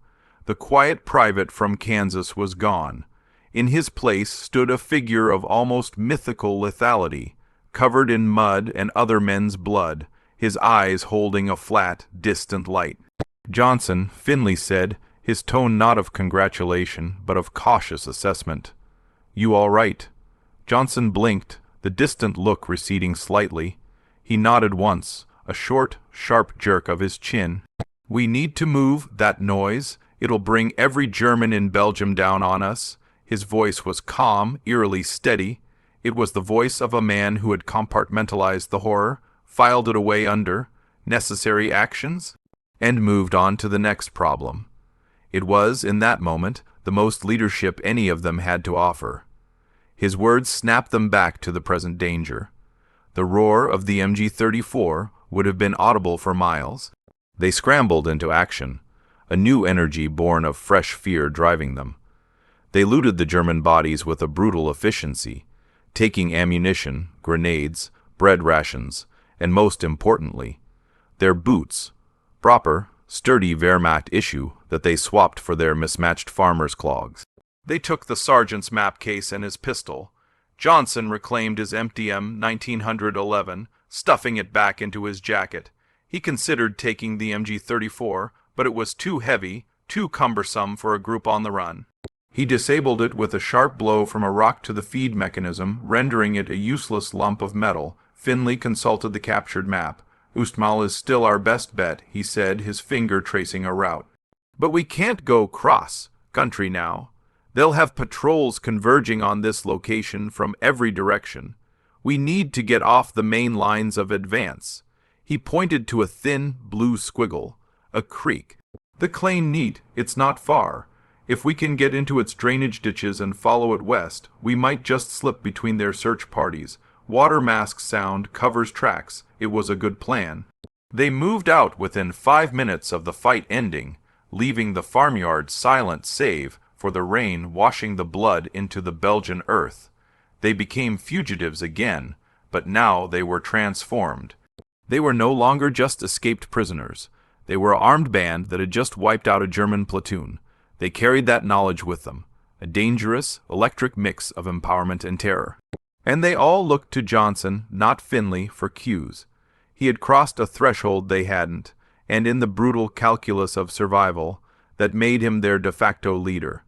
The quiet private from Kansas was gone. In his place stood a figure of almost mythical lethality, covered in mud and other men's blood, his eyes holding a flat, distant light. Johnson, Finley said, his tone not of congratulation, but of cautious assessment. You all right? Johnson blinked, the distant look receding slightly. He nodded once, a short, sharp jerk of his chin. We need to move, that noise. It'll bring every German in Belgium down on us. His voice was calm, eerily steady. It was the voice of a man who had compartmentalized the horror, filed it away under necessary actions, and moved on to the next problem. It was, in that moment, the most leadership any of them had to offer. His words snapped them back to the present danger. The roar of the MG-34 would have been audible for miles. They scrambled into action, a new energy born of fresh fear driving them. They looted the German bodies with a brutal efficiency, taking ammunition, grenades, bread rations, and most importantly, their boots, proper, sturdy Wehrmacht issue that they swapped for their mismatched farmer's clogs. They took the sergeant's map case and his pistol. Johnson reclaimed his empty M1911, stuffing it back into his jacket. He considered taking the MG-34, but it was too heavy, too cumbersome for a group on the run. He disabled it with a sharp blow from a rock to the feed mechanism, rendering it a useless lump of metal. Finley consulted the captured map. Ustmal is still our best bet, he said, his finger tracing a route. But we can't go cross-country now. They'll have patrols converging on this location from every direction. We need to get off the main lines of advance. He pointed to a thin, blue squiggle, a creek. The Klein Neat, it's not far. If we can get into its drainage ditches and follow it west, we might just slip between their search parties. Water mask sound covers tracks. It was a good plan. They moved out within 5 minutes of the fight ending, leaving the farmyard silent save for the rain washing the blood into the Belgian earth. They became fugitives again, but now they were transformed. They were no longer just escaped prisoners. They were an armed band that had just wiped out a German platoon. They carried that knowledge with them, a dangerous, electric mix of empowerment and terror. And they all looked to Johnson, not Finley, for cues. He had crossed a threshold they hadn't, and in the brutal calculus of survival, that made him their de facto leader.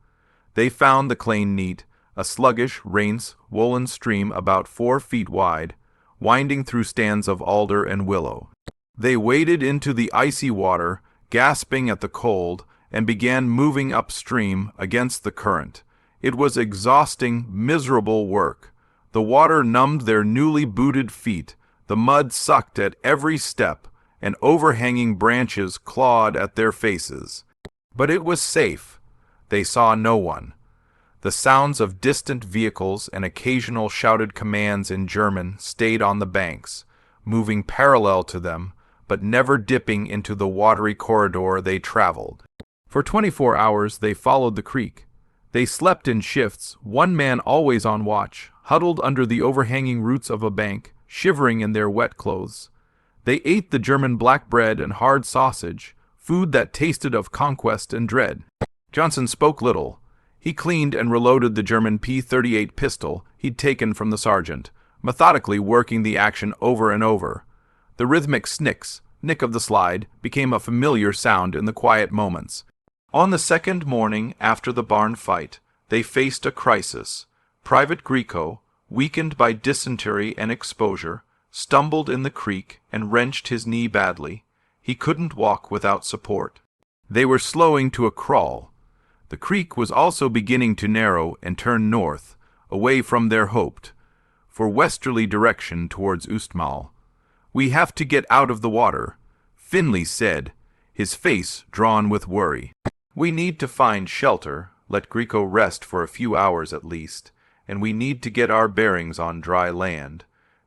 They found the Klein Neat, a sluggish, rain-swollen stream about 4 feet wide, winding through stands of alder and willow. They waded into the icy water, gasping at the cold, and began moving upstream against the current. It was exhausting, miserable work. The water numbed their newly booted feet, the mud sucked at every step, and overhanging branches clawed at their faces. But it was safe. They saw no one. The sounds of distant vehicles and occasional shouted commands in German stayed on the banks, moving parallel to them, but never dipping into the watery corridor they traveled. For 24 hours they followed the creek. They slept in shifts, one man always on watch, huddled under the overhanging roots of a bank, shivering in their wet clothes. They ate the German black bread and hard sausage, food that tasted of conquest and dread. Johnson spoke little. He cleaned and reloaded the German P-38 pistol he'd taken from the sergeant, methodically working the action over and over. The rhythmic nick of the slide, became a familiar sound in the quiet moments. On the second morning after the barn fight, they faced a crisis. Private Grieco, weakened by dysentery and exposure, stumbled in the creek and wrenched his knee badly. He couldn't walk without support. They were slowing to a crawl. The creek was also beginning to narrow and turn north, away from their hoped, for westerly direction towards Ustmal. "We have to get out of the water," Finley said, his face drawn with worry. "We need to find shelter, let Grieco rest for a few hours at least, and we need to get our bearings on dry land."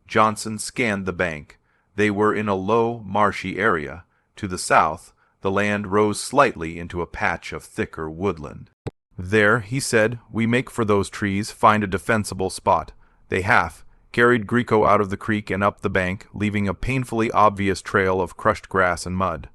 Johnson scanned the bank. They were in a low, marshy area. To the south, the land rose slightly into a patch of thicker woodland. "There," he said, "we make for those trees, find a defensible spot." They carried Grieco out of the creek and up the bank, leaving a painfully obvious trail of crushed grass and mud.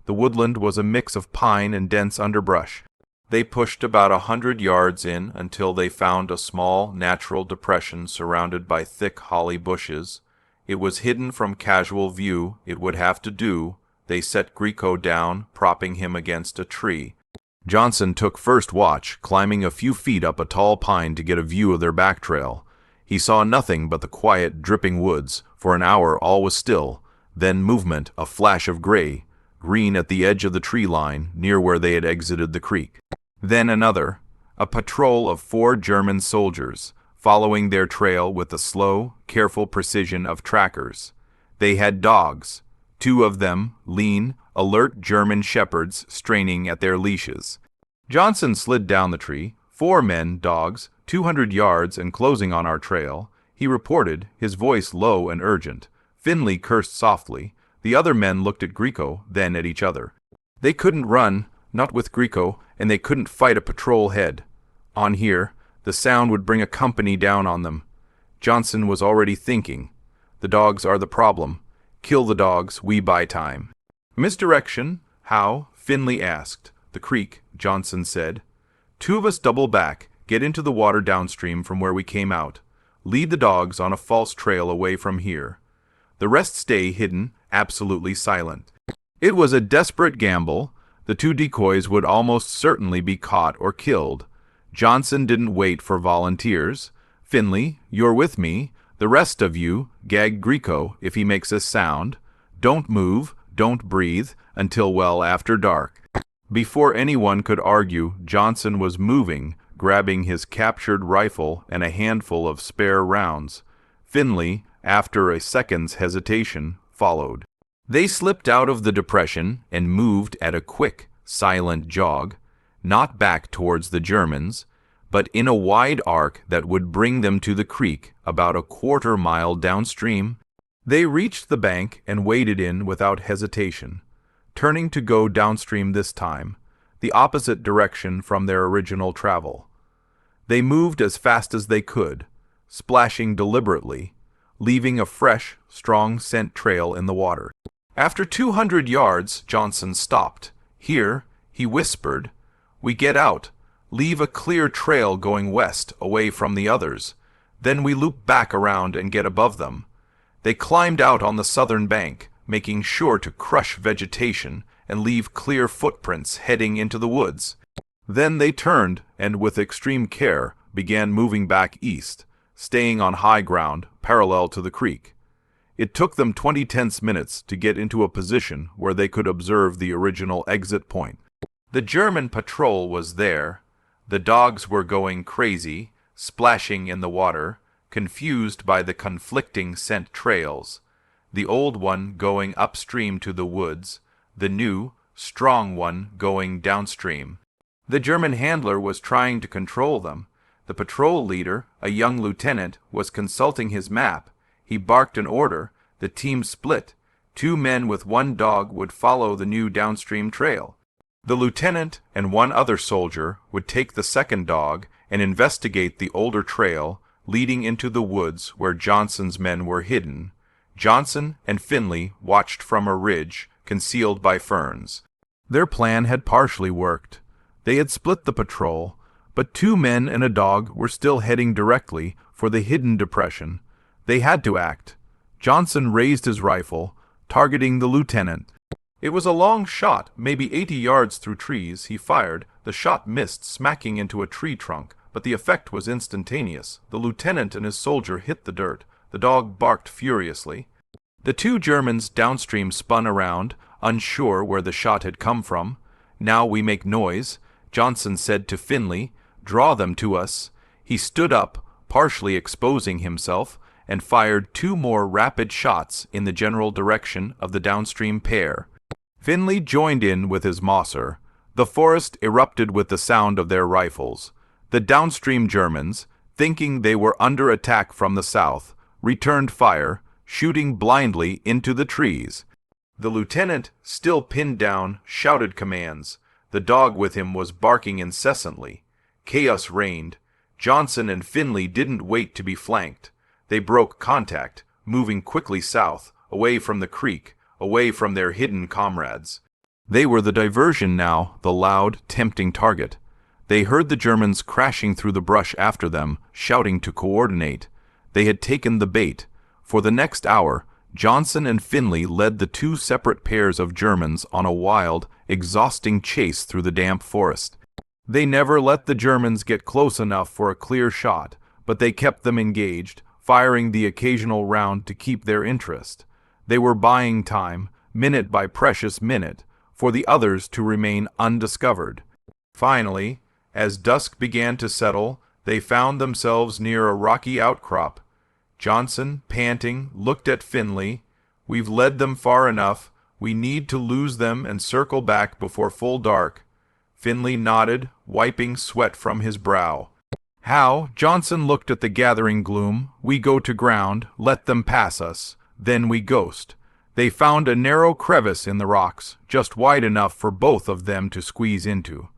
The woodland was a mix of pine and dense underbrush. They pushed about 100 yards in until they found a small, natural depression surrounded by thick holly bushes. It was hidden from casual view, it would have to do. They set Grieco down, propping him against a tree. Johnson took first watch, climbing a few feet up a tall pine to get a view of their back trail. He saw nothing but the quiet, dripping woods. For an hour all was still, then movement, a flash of gray, green at the edge of the tree line, near where they had exited the creek. Then another, a patrol of 4 German soldiers, following their trail with the slow, careful precision of trackers. They had dogs, 2 of them, lean, alert German shepherds straining at their leashes. Johnson slid down the tree. 4 men, dogs, 200 yards and closing on our trail, he reported, his voice low and urgent. Finley cursed softly. The other men looked at Grieco, then at each other. They couldn't run, not with Grieco, and they couldn't fight a patrol head. On here, the sound would bring a company down on them. Johnson was already thinking. The dogs are the problem. Kill the dogs, we buy time. Misdirection? How? Finley asked. The creek, Johnson said. 2 of us double back, get into the water downstream from where we came out. Lead the dogs on a false trail away from here. The rest stay hidden, absolutely silent. It was a desperate gamble. The 2 decoys would almost certainly be caught or killed. Johnson didn't wait for volunteers. "Finley, you're with me. The rest of you, gag Grieco if he makes a sound. Don't move, don't breathe, until well after dark." Before anyone could argue, Johnson was moving, grabbing his captured rifle and a handful of spare rounds. Finley, after a second's hesitation, followed. They slipped out of the depression and moved at a quick, silent jog, not back towards the Germans, but in a wide arc that would bring them to the creek about a quarter-mile downstream. They reached the bank and waded in without hesitation, turning to go downstream this time, the opposite direction from their original travel. They moved as fast as they could, splashing deliberately, leaving a fresh, strong scent trail in the water. After 200 yards, Johnson stopped. "Here," he whispered, "we get out, leave a clear trail going west, away from the others. Then we loop back around and get above them." They climbed out on the southern bank, making sure to crush vegetation and leave clear footprints heading into the woods. Then they turned and, with extreme care, began moving back east, staying on high ground parallel to the creek. It took them 20 tense minutes to get into a position where they could observe the original exit point. The German patrol was there. The dogs were going crazy, splashing in the water, confused by the conflicting scent trails. The old one going upstream to the woods, the new, strong one going downstream. The German handler was trying to control them. The patrol leader, a young lieutenant, was consulting his map. He barked an order. The team split. 2 men with 1 dog would follow the new downstream trail. The lieutenant and one other soldier would take the second dog and investigate the older trail leading into the woods where Johnson's men were hidden. Johnson and Finley watched from a ridge concealed by ferns. Their plan had partially worked. They had split the patrol, but 2 men and a dog were still heading directly for the hidden depression. They had to act. Johnson raised his rifle, targeting the lieutenant. It was a long shot, maybe 80 yards through trees. He fired. The shot missed, smacking into a tree trunk, but the effect was instantaneous. The lieutenant and his soldier hit the dirt. The dog barked furiously. The 2 Germans downstream spun around, unsure where the shot had come from. "Now we make noise," Johnson said to Finley. "Draw them to us." He stood up, partially exposing himself, and fired 2 more rapid shots in the general direction of the downstream pair. Finley joined in with his Mosser. The forest erupted with the sound of their rifles. The downstream Germans, thinking they were under attack from the south, returned fire, shooting blindly into the trees. The lieutenant, still pinned down, shouted commands. The dog with him was barking incessantly. Chaos reigned. Johnson and Finley didn't wait to be flanked. They broke contact, moving quickly south, away from the creek, away from their hidden comrades. They were the diversion now, the loud, tempting target. They heard the Germans crashing through the brush after them, shouting to coordinate. They had taken the bait. For the next hour, Johnson and Finley led the 2 separate pairs of Germans on a wild, exhausting chase through the damp forest. They never let the Germans get close enough for a clear shot, but they kept them engaged, firing the occasional round to keep their interest. They were buying time, minute by precious minute, for the others to remain undiscovered. Finally, as dusk began to settle, they found themselves near a rocky outcrop. Johnson, panting, looked at Finley. "We've led them far enough. We need to lose them and circle back before full dark." Finley nodded, wiping sweat from his brow. "How?" Johnson looked at the gathering gloom. "We go to ground, let them pass us. Then we ghost." They found a narrow crevice in the rocks, just wide enough for both of them to squeeze into.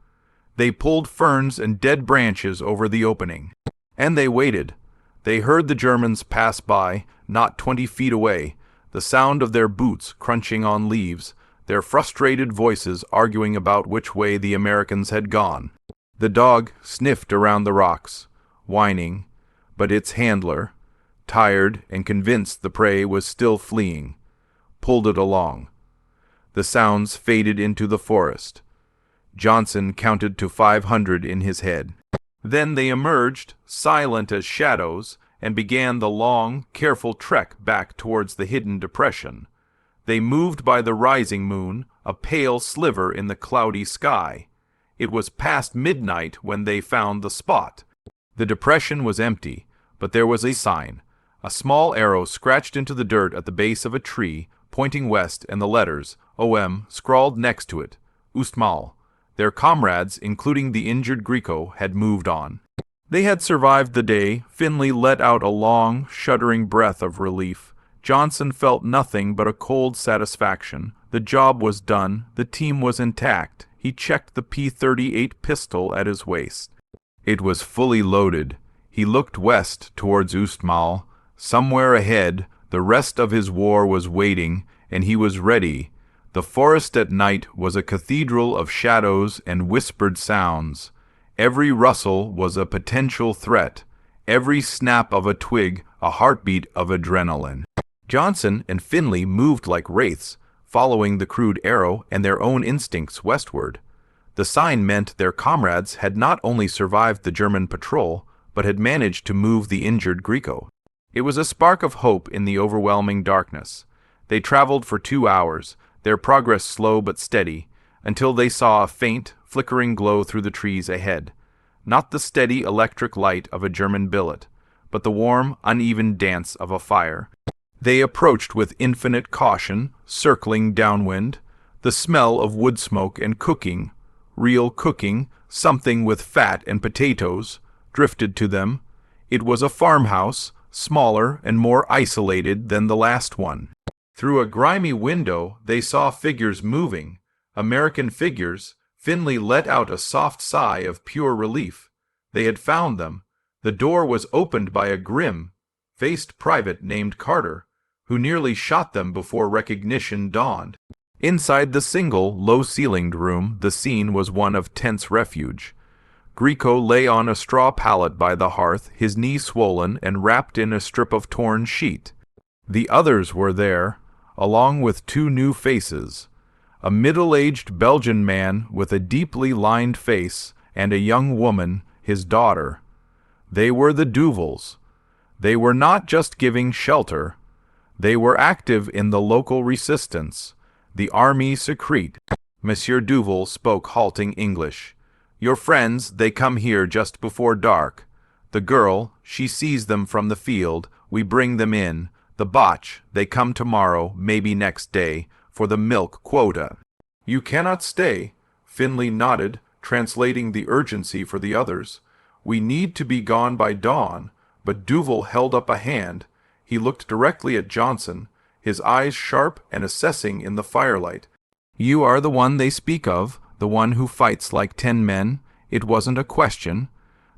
They pulled ferns and dead branches over the opening. And they waited. They heard the Germans pass by, not 20 feet away, the sound of their boots crunching on leaves, their frustrated voices arguing about which way the Americans had gone. The dog sniffed around the rocks, whining, but its handler, tired and convinced the prey was still fleeing, pulled it along. The sounds faded into the forest. Johnson counted to 500 in his head. Then they emerged, silent as shadows, and began the long, careful trek back towards the hidden depression. They moved by the rising moon, a pale sliver in the cloudy sky. It was past midnight when they found the spot. The depression was empty, but there was a sign. A small arrow scratched into the dirt at the base of a tree, pointing west, and the letters, OM, scrawled next to it, Ustmal. Their comrades, including the injured Greco, had moved on. They had survived the day. Finley let out a long, shuddering breath of relief. Johnson felt nothing but a cold satisfaction. The job was done. The team was intact. He checked the P-38 pistol at his waist. It was fully loaded. He looked west towards Ustmal. Somewhere ahead, the rest of his war was waiting, and he was ready. The forest at night was a cathedral of shadows and whispered sounds. Every rustle was a potential threat. Every snap of a twig a heartbeat of adrenaline. Johnson and Finley moved like wraiths, following the crude arrow and their own instincts westward. The sign meant their comrades had not only survived the German patrol, but had managed to move the injured Greco. It was a spark of hope in the overwhelming darkness. They traveled for 2 hours, their progress slow but steady, until they saw a faint, flickering glow through the trees ahead. Not the steady electric light of a German billet, but the warm, uneven dance of a fire. They approached with infinite caution, circling downwind. The smell of wood smoke and cooking, real cooking, something with fat and potatoes, drifted to them. It was a farmhouse, smaller and more isolated than the last one. Through a grimy window they saw figures moving, American figures, Finley let out a soft sigh of pure relief. They had found them. The door was opened by a grim-faced private named Carter, who nearly shot them before recognition dawned. Inside the single, low-ceilinged room, the scene was one of tense refuge. Grieco lay on a straw pallet by the hearth, his knee swollen and wrapped in a strip of torn sheet. The others were there, along with two new faces, a middle-aged Belgian man with a deeply lined face and a young woman, his daughter. They were the Duvals. They were not just giving shelter. They were active in the local resistance, the army secrete. Monsieur Duval spoke halting English. Your friends, they come here just before dark. The girl, she sees them from the field. We bring them in. The botch, they come tomorrow, maybe next day, for the milk quota. You cannot stay. Finley nodded, translating the urgency for the others. We need to be gone by dawn. But Duval held up a hand. He looked directly at Johnson, his eyes sharp and assessing in the firelight. You are the one they speak of, the one who fights like 10 men. It wasn't a question.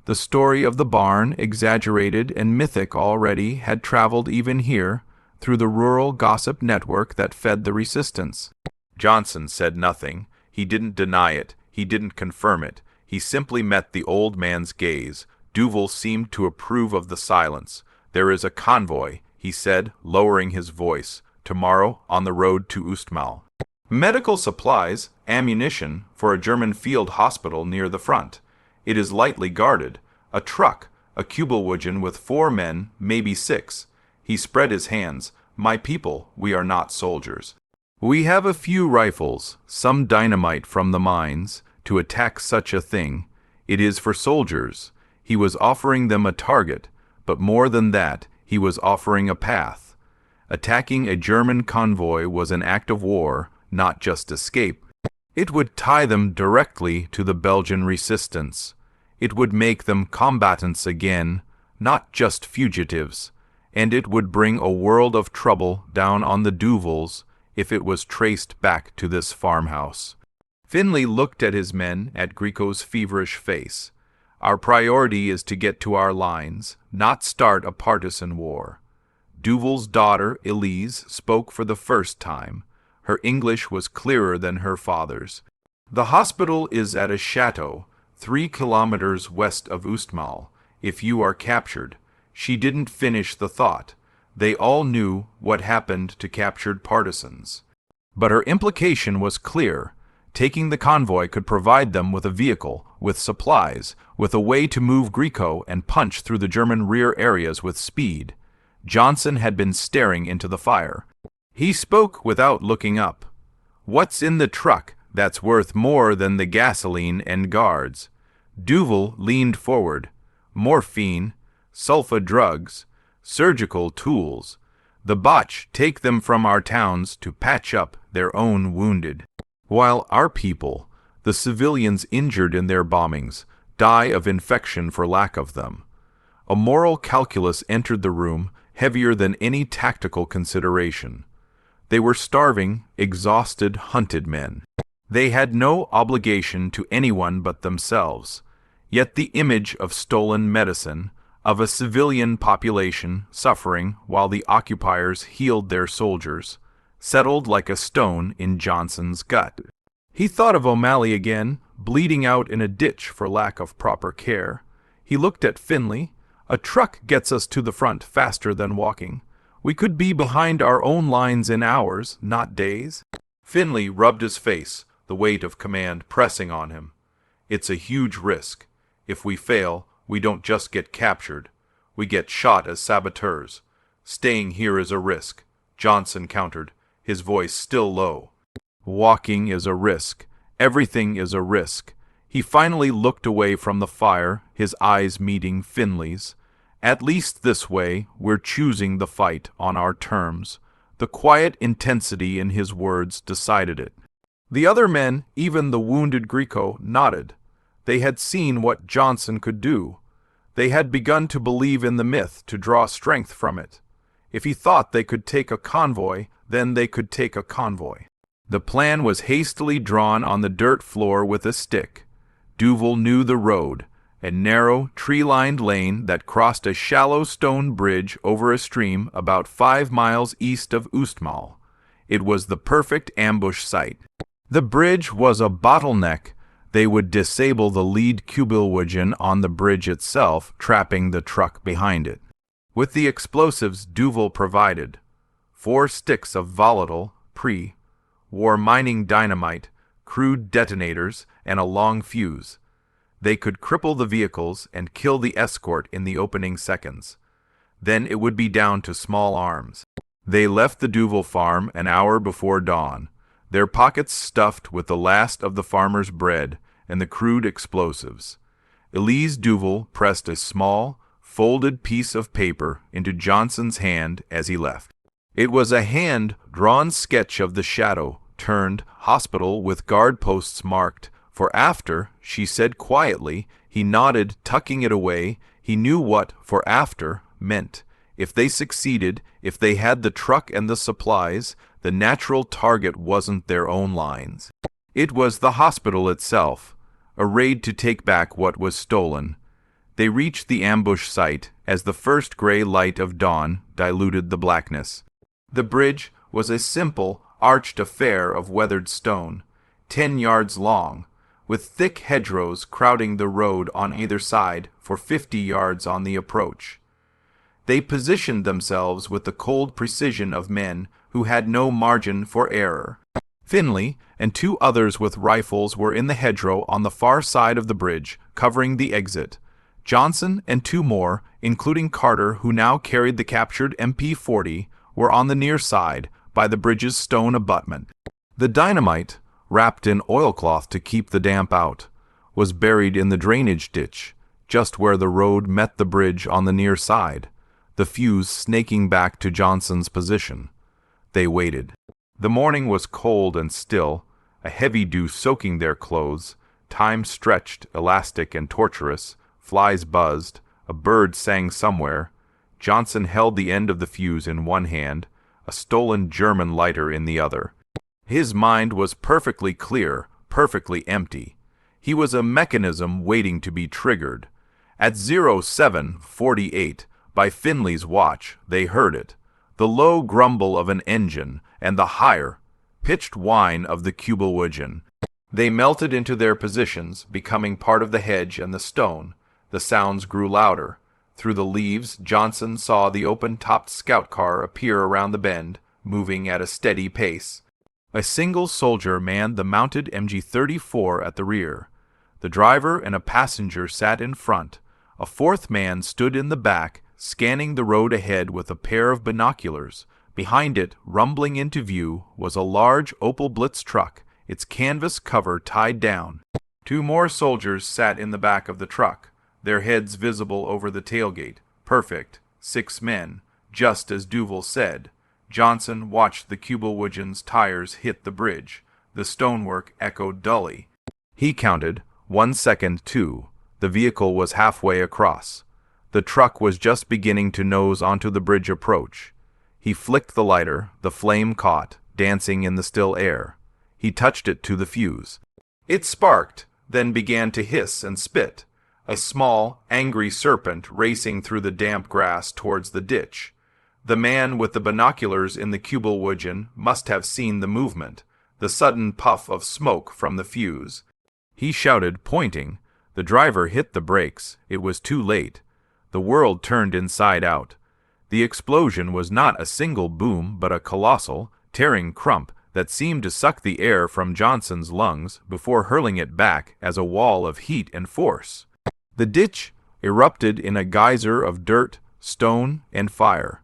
The story of the barn, exaggerated and mythic already, had traveled even here, through the rural gossip network that fed the resistance. Johnson said nothing. He didn't deny it. He didn't confirm it. He simply met the old man's gaze. Duval seemed to approve of the silence. There is a convoy, he said, lowering his voice, tomorrow on the road to Ustmal. Medical supplies, ammunition, for a German field hospital near the front. It is lightly guarded. A truck, a Kubelwagen with 4 men, maybe 6. He spread his hands. My people, we are not soldiers. We have a few rifles, some dynamite from the mines, to attack such a thing. It is for soldiers. He was offering them a target, but more than that, he was offering a path. Attacking a German convoy was an act of war, not just escape. It would tie them directly to the Belgian resistance. It would make them combatants again, not just fugitives. And it would bring a world of trouble down on the Duvals if it was traced back to this farmhouse. Finley looked at his men, at Grieco's feverish face. Our priority is to get to our lines, not start a partisan war. Duval's daughter, Elise, spoke for the first time. Her English was clearer than her father's. The hospital is at a chateau, 3 kilometers west of Ustmal. If you are captured. She didn't finish the thought. They all knew what happened to captured partisans. But her implication was clear. Taking the convoy could provide them with a vehicle, with supplies, with a way to move Grieco and punch through the German rear areas with speed. Johnson had been staring into the fire. He spoke without looking up. What's in the truck that's worth more than the gasoline and guards? Duval leaned forward. Morphine, sulfa drugs, surgical tools. The Botch take them from our towns to patch up their own wounded. While our people, the civilians injured in their bombings, die of infection for lack of them. A moral calculus entered the room, heavier than any tactical consideration. They were starving, exhausted, hunted men. They had no obligation to anyone but themselves. Yet the image of stolen medicine, of a civilian population suffering while the occupiers healed their soldiers, settled like a stone in Johnson's gut. He thought of O'Malley again, bleeding out in a ditch for lack of proper care. He looked at Finley. A truck gets us to the front faster than walking. We could be behind our own lines in hours, not days. Finley rubbed his face, the weight of command pressing on him. It's a huge risk. If we fail, we don't just get captured. We get shot as saboteurs. Staying here is a risk, Johnson countered, his voice still low. Walking is a risk. Everything is a risk. He finally looked away from the fire, his eyes meeting Finley's. At least this way, we're choosing the fight on our terms. The quiet intensity in his words decided it. The other men, even the wounded Grieco, nodded. They had seen what Johnson could do. They had begun to believe in the myth, to draw strength from it. If he thought they could take a convoy, then they could take a convoy. The plan was hastily drawn on the dirt floor with a stick. Duval knew the road, a narrow, tree-lined lane that crossed a shallow stone bridge over a stream about 5 miles east of Ustmal. It was the perfect ambush site. The bridge was a bottleneck. They would disable the lead WW2 on the bridge itself, trapping the truck behind it. With the explosives Duval provided, 4 sticks of volatile, pre-war mining dynamite, crude detonators, and a long fuse. They could cripple the vehicles and kill the escort in the opening seconds. Then it would be down to small arms. They left the Duval farm an hour before dawn, their pockets stuffed with the last of the farmer's bread and the crude explosives. Elise Duval pressed a small, folded piece of paper into Johnson's hand as he left. It was a hand-drawn sketch of the shadow, turned hospital with guard posts marked. For after, she said quietly. He nodded, tucking it away. He knew what for after meant. If they succeeded, if they had the truck and the supplies, the natural target wasn't their own lines. It was the hospital itself, a raid to take back what was stolen. They reached the ambush site as the first gray light of dawn diluted the blackness. The bridge was a simple, arched affair of weathered stone, 10 yards long, with thick hedgerows crowding the road on either side for 50 yards on the approach. They positioned themselves with the cold precision of men who had no margin for error. Finley and 2 others with rifles were in the hedgerow on the far side of the bridge, covering the exit. Johnson and 2 more, including Carter, who now carried the captured MP-40, were on the near side, by the bridge's stone abutment. The dynamite, wrapped in oilcloth to keep the damp out, was buried in the drainage ditch, just where the road met the bridge on the near side, the fuse snaking back to Johnson's position. They waited. The morning was cold and still, a heavy dew soaking their clothes. Time stretched, elastic and tortuous. Flies buzzed. A bird sang somewhere. Johnson held the end of the fuse in one hand, a stolen German lighter in the other. His mind was perfectly clear, perfectly empty. He was a mechanism waiting to be triggered. At 07:48, by Finley's watch, they heard it, the low grumble of an engine and the higher, pitched whine of the WW2. They melted into their positions, becoming part of the hedge and the stone. The sounds grew louder. Through the leaves, Johnson saw the open-topped scout car appear around the bend, moving at a steady pace. A single soldier manned the mounted MG-34 at the rear. The driver and a passenger sat in front. A 4th man stood in the back, scanning the road ahead with a pair of binoculars. Behind it, rumbling into view, was a large Opel Blitz truck, its canvas cover tied down. 2 more soldiers sat in the back of the truck, their heads visible over the tailgate. Perfect. 6 men, just as Duval said. Johnson watched the WW2's tires hit the bridge. The stonework echoed dully. He counted. 1 second, 2. The vehicle was halfway across. The truck was just beginning to nose onto the bridge approach. He flicked the lighter. The flame caught, dancing in the still air. He touched it to the fuse. It sparked, then began to hiss and spit. A small, angry serpent racing through the damp grass towards the ditch. The man with the binoculars in the WW2 must have seen the movement, the sudden puff of smoke from the fuse. He shouted, pointing. The driver hit the brakes. It was too late. The world turned inside out. The explosion was not a single boom, but a colossal, tearing crump that seemed to suck the air from Johnson's lungs before hurling it back as a wall of heat and force. The ditch erupted in a geyser of dirt, stone, and fire.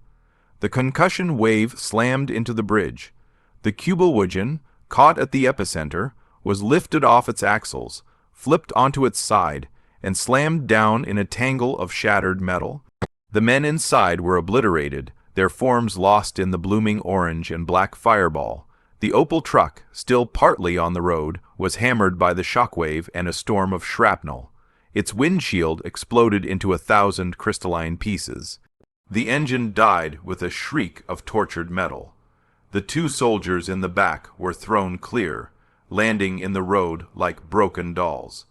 The concussion wave slammed into the bridge. The WW2, caught at the epicenter, was lifted off its axles, flipped onto its side, and slammed down in a tangle of shattered metal. The men inside were obliterated, their forms lost in the blooming orange and black fireball. The Opel truck, still partly on the road, was hammered by the shockwave and a storm of shrapnel. Its windshield exploded into 1,000 crystalline pieces. The engine died with a shriek of tortured metal. The two soldiers in the back were thrown clear, landing in the road like broken dolls.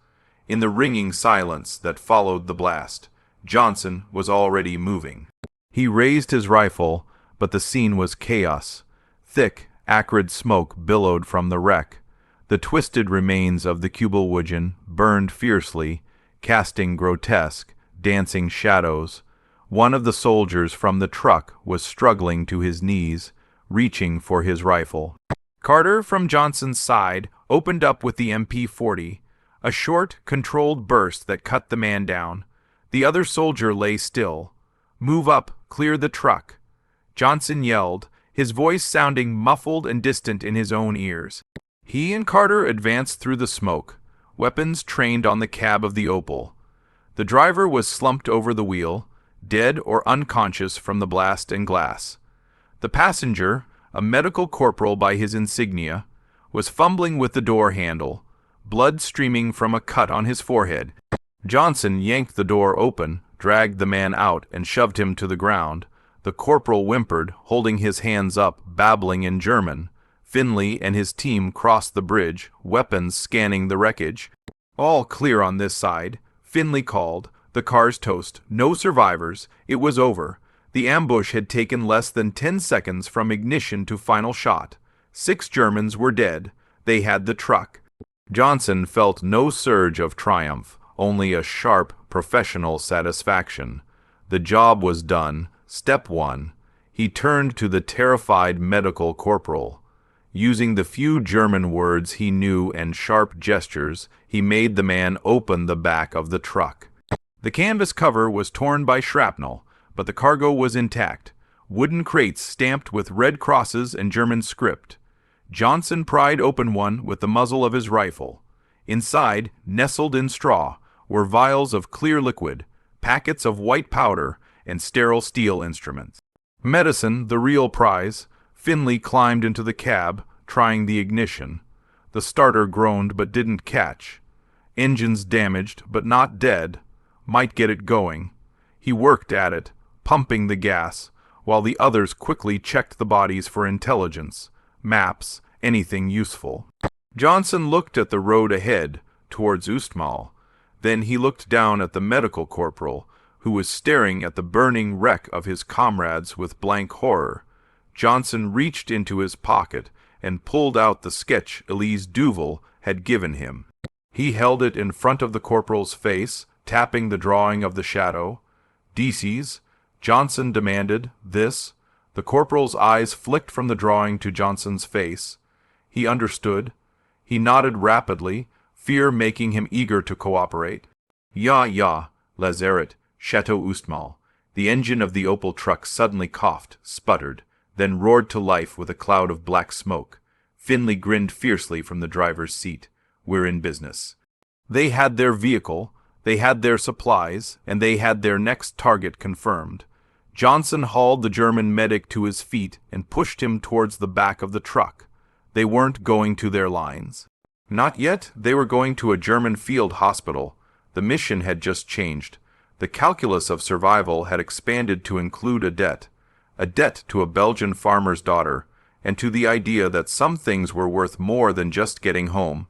In the ringing silence that followed the blast, Johnson was already moving. He raised his rifle, but the scene was chaos. Thick, acrid smoke billowed from the wreck. The twisted remains of the WW2 burned fiercely, casting grotesque, dancing shadows. One of the soldiers from the truck was struggling to his knees, reaching for his rifle. Carter, from Johnson's side, opened up with the MP-40, a short, controlled burst that cut the man down. The other soldier lay still. "Move up, clear the truck." Johnson yelled, his voice sounding muffled and distant in his own ears. He and Carter advanced through the smoke, weapons trained on the cab of the Opel. The driver was slumped over the wheel, dead or unconscious from the blast and glass. The passenger, a medical corporal by his insignia, was fumbling with the door handle, blood streaming from a cut on his forehead. Johnson yanked the door open, dragged the man out, and shoved him to the ground. The corporal whimpered, holding his hands up, babbling in German. Finley and his team crossed the bridge, weapons scanning the wreckage. "All clear on this side," Finley called. "The car's toast. No survivors. It was over. The ambush had taken less than 10 seconds from ignition to final shot. 6 Germans were dead. They had the truck." Johnson felt no surge of triumph, only a sharp, professional satisfaction. The job was done. Step 1. He turned to the terrified medical corporal. Using the few German words he knew and sharp gestures, he made the man open the back of the truck. The canvas cover was torn by shrapnel, but the cargo was intact. Wooden crates stamped with red crosses and German script. Johnson pried open one with the muzzle of his rifle. Inside, nestled in straw, were vials of clear liquid, packets of white powder, and sterile steel instruments. Medicine, the real prize. Finley climbed into the cab, trying the ignition. The starter groaned but didn't catch. Engines damaged, but not dead. Might get it going. He worked at it, pumping the gas, while the others quickly checked the bodies for intelligence, maps, anything useful. Johnson looked at the road ahead, towards Ustmal. Then he looked down at the medical corporal, who was staring at the burning wreck of his comrades with blank horror. Johnson reached into his pocket and pulled out the sketch Elise Duval had given him. He held it in front of the corporal's face, tapping the drawing of the shadow. "DC's?" Johnson demanded. "This?" The corporal's eyes flicked from the drawing to Johnson's face. He understood. He nodded rapidly, fear making him eager to cooperate. Ja, Lazeret, Chateau Ustmal." The engine of the Opel truck suddenly coughed, sputtered, then roared to life with a cloud of black smoke. Finley grinned fiercely from the driver's seat. "We're in business." They had their vehicle, they had their supplies, and they had their next target confirmed. Johnson hauled the German medic to his feet and pushed him towards the back of the truck. They weren't going to their lines. Not yet. They were going to a German field hospital. The mission had just changed. The calculus of survival had expanded to include a debt to a Belgian farmer's daughter, and to the idea that some things were worth more than just getting home.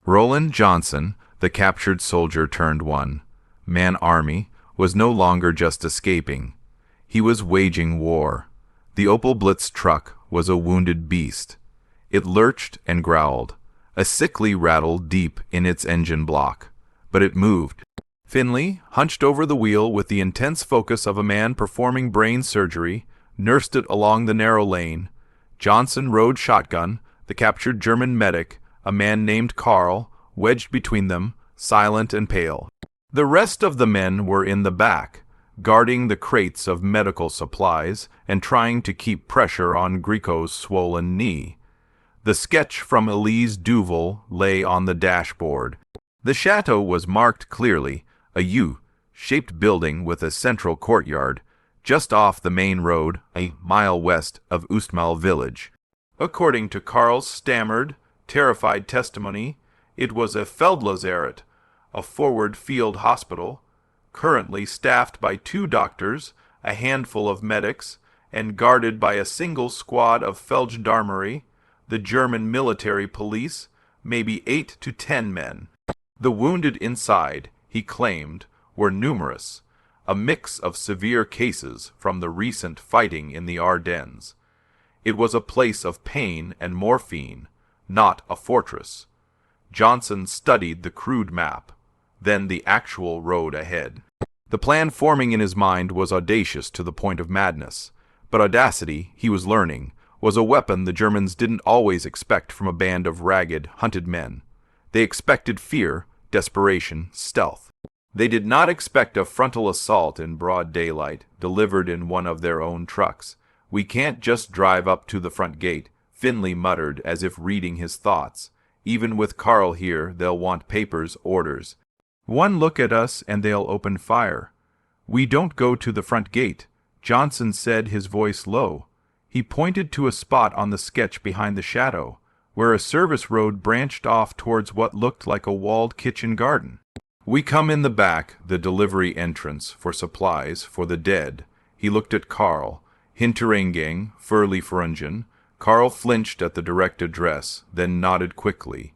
Roland Johnson, the captured soldier turned one, man army, was no longer just escaping. He was waging war. The Opel Blitz truck was a wounded beast. It lurched and growled, a sickly rattle deep in its engine block. But it moved. Finley, hunched over the wheel with the intense focus of a man performing brain surgery, nursed it along the narrow lane. Johnson rode shotgun, the captured German medic, a man named Karl, wedged between them, silent and pale. The rest of the men were in the back, guarding the crates of medical supplies and trying to keep pressure on Grico's swollen knee. The sketch from Elise Duval lay on the dashboard. The chateau was marked clearly, a U-shaped building with a central courtyard, just off the main road, a mile west of Ustmal village. According to Karl's stammered, terrified testimony, it was a Feldlazarett, a forward field hospital, currently staffed by 2 doctors, a handful of medics, and guarded by a single squad of Feldgendarmerie, the German military police, maybe 8 to 10 men. The wounded inside, he claimed, were numerous, a mix of severe cases from the recent fighting in the Ardennes. It was a place of pain and morphine, not a fortress. Johnson studied the crude map, then the actual road ahead. The plan forming in his mind was audacious to the point of madness, but audacity, he was learning, was a weapon the Germans didn't always expect from a band of ragged, hunted men. They expected fear, desperation, stealth. They did not expect a frontal assault in broad daylight, delivered in one of their own trucks. "We can't just drive up to the front gate," Finley muttered as if reading his thoughts. "Even with Karl here, they'll want papers, orders. One look at us and they'll open fire. We don't go to the front gate," Johnson said, his voice low. He pointed to a spot on the sketch behind the shadow, where a service road branched off towards what looked like a walled kitchen garden. "We come in the back, the delivery entrance, for supplies, for the dead." He looked at Karl. "Hintereingang, für Lieferungen." Karl flinched at the direct address, then nodded quickly.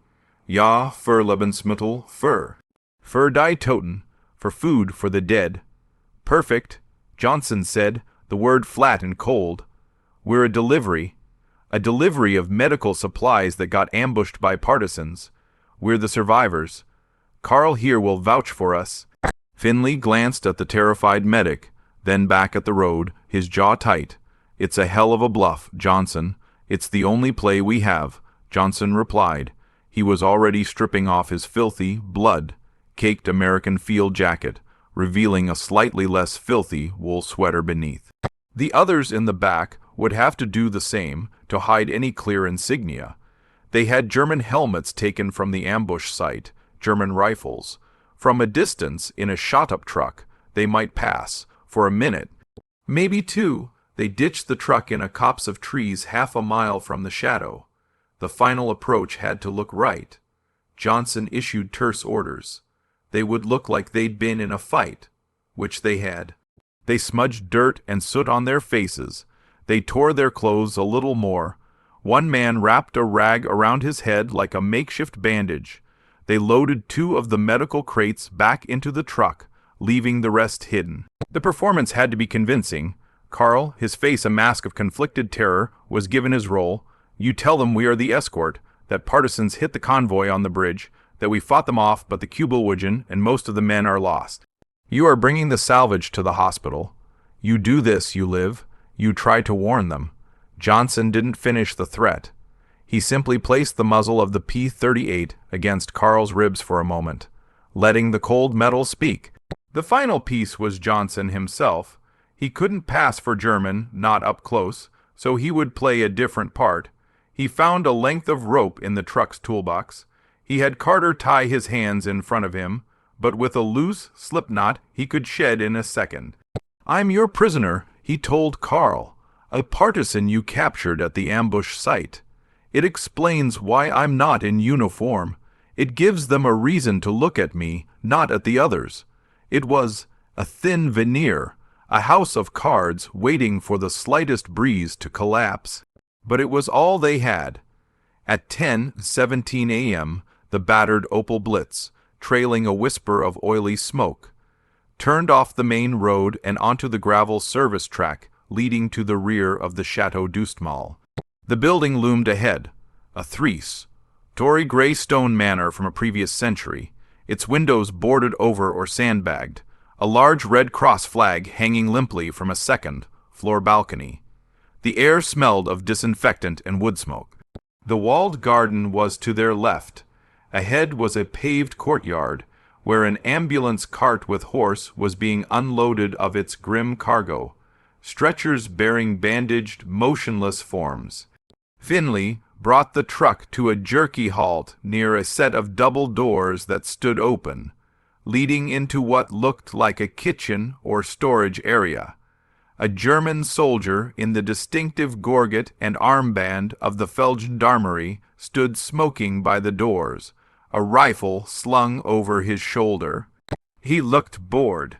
"Ja, für Lebensmittel, für die Toten, for food for the dead." "Perfect," Johnson said, the word flat and cold. "We're a delivery of medical supplies that got ambushed by partisans. We're the survivors. Karl here will vouch for us." Finley glanced at the terrified medic, then back at the road, his jaw tight. "It's a hell of a bluff, Johnson. It's the only play we have," Johnson replied. He was already stripping off his filthy, blood-caked American field jacket, revealing a slightly less filthy wool sweater beneath. The others in the back would have to do the same to hide any clear insignia. They had German helmets taken from the ambush site, German rifles. From a distance, in a shot-up truck, they might pass, for a minute, maybe two. They ditched the truck in a copse of trees half a mile from the shadow. The final approach had to look right. Johnson issued terse orders. They would look like they'd been in a fight, which they had. They smudged dirt and soot on their faces. They tore their clothes a little more. One man wrapped a rag around his head like a makeshift bandage. They loaded 2 of the medical crates back into the truck, leaving the rest hidden. The performance had to be convincing. Karl, his face a mask of conflicted terror, was given his role. "You tell them we are the escort, that partisans hit the convoy on the bridge, that we fought them off, but the Kubelwagen and most of the men are lost. You are bringing the salvage to the hospital. You do this, you live. You try to warn them." Johnson didn't finish the threat. He simply placed the muzzle of the P-38 against Karl's ribs for a moment, letting the cold metal speak. The final piece was Johnson himself. He couldn't pass for German, not up close, so he would play a different part. He found a length of rope in the truck's toolbox. He had Carter tie his hands in front of him, but with a loose slip knot he could shed in a second. "I'm your prisoner," he told Karl, "a partisan you captured at the ambush site. It explains why I'm not in uniform. It gives them a reason to look at me, not at the others. It was a thin veneer, a house of cards waiting for the slightest breeze to collapse. But it was all they had." At 10:17 a.m., the battered Opel Blitz, trailing a whisper of oily smoke, turned off the main road and onto the gravel service track leading to the rear of the Chateau d'Ustmal. The building loomed ahead, a Threes, Tory gray stone manor from a previous century, its windows boarded over or sandbagged, a large Red Cross flag hanging limply from a second-floor balcony. The air smelled of disinfectant and wood smoke. The walled garden was to their left. Ahead was a paved courtyard, where an ambulance cart with horse was being unloaded of its grim cargo, stretchers bearing bandaged, motionless forms. Finley brought the truck to a jerky halt near a set of double doors that stood open, leading into what looked like a kitchen or storage area. A German soldier in the distinctive gorget and armband of the Feldgendarmerie stood smoking by the doors, a rifle slung over his shoulder. He looked bored.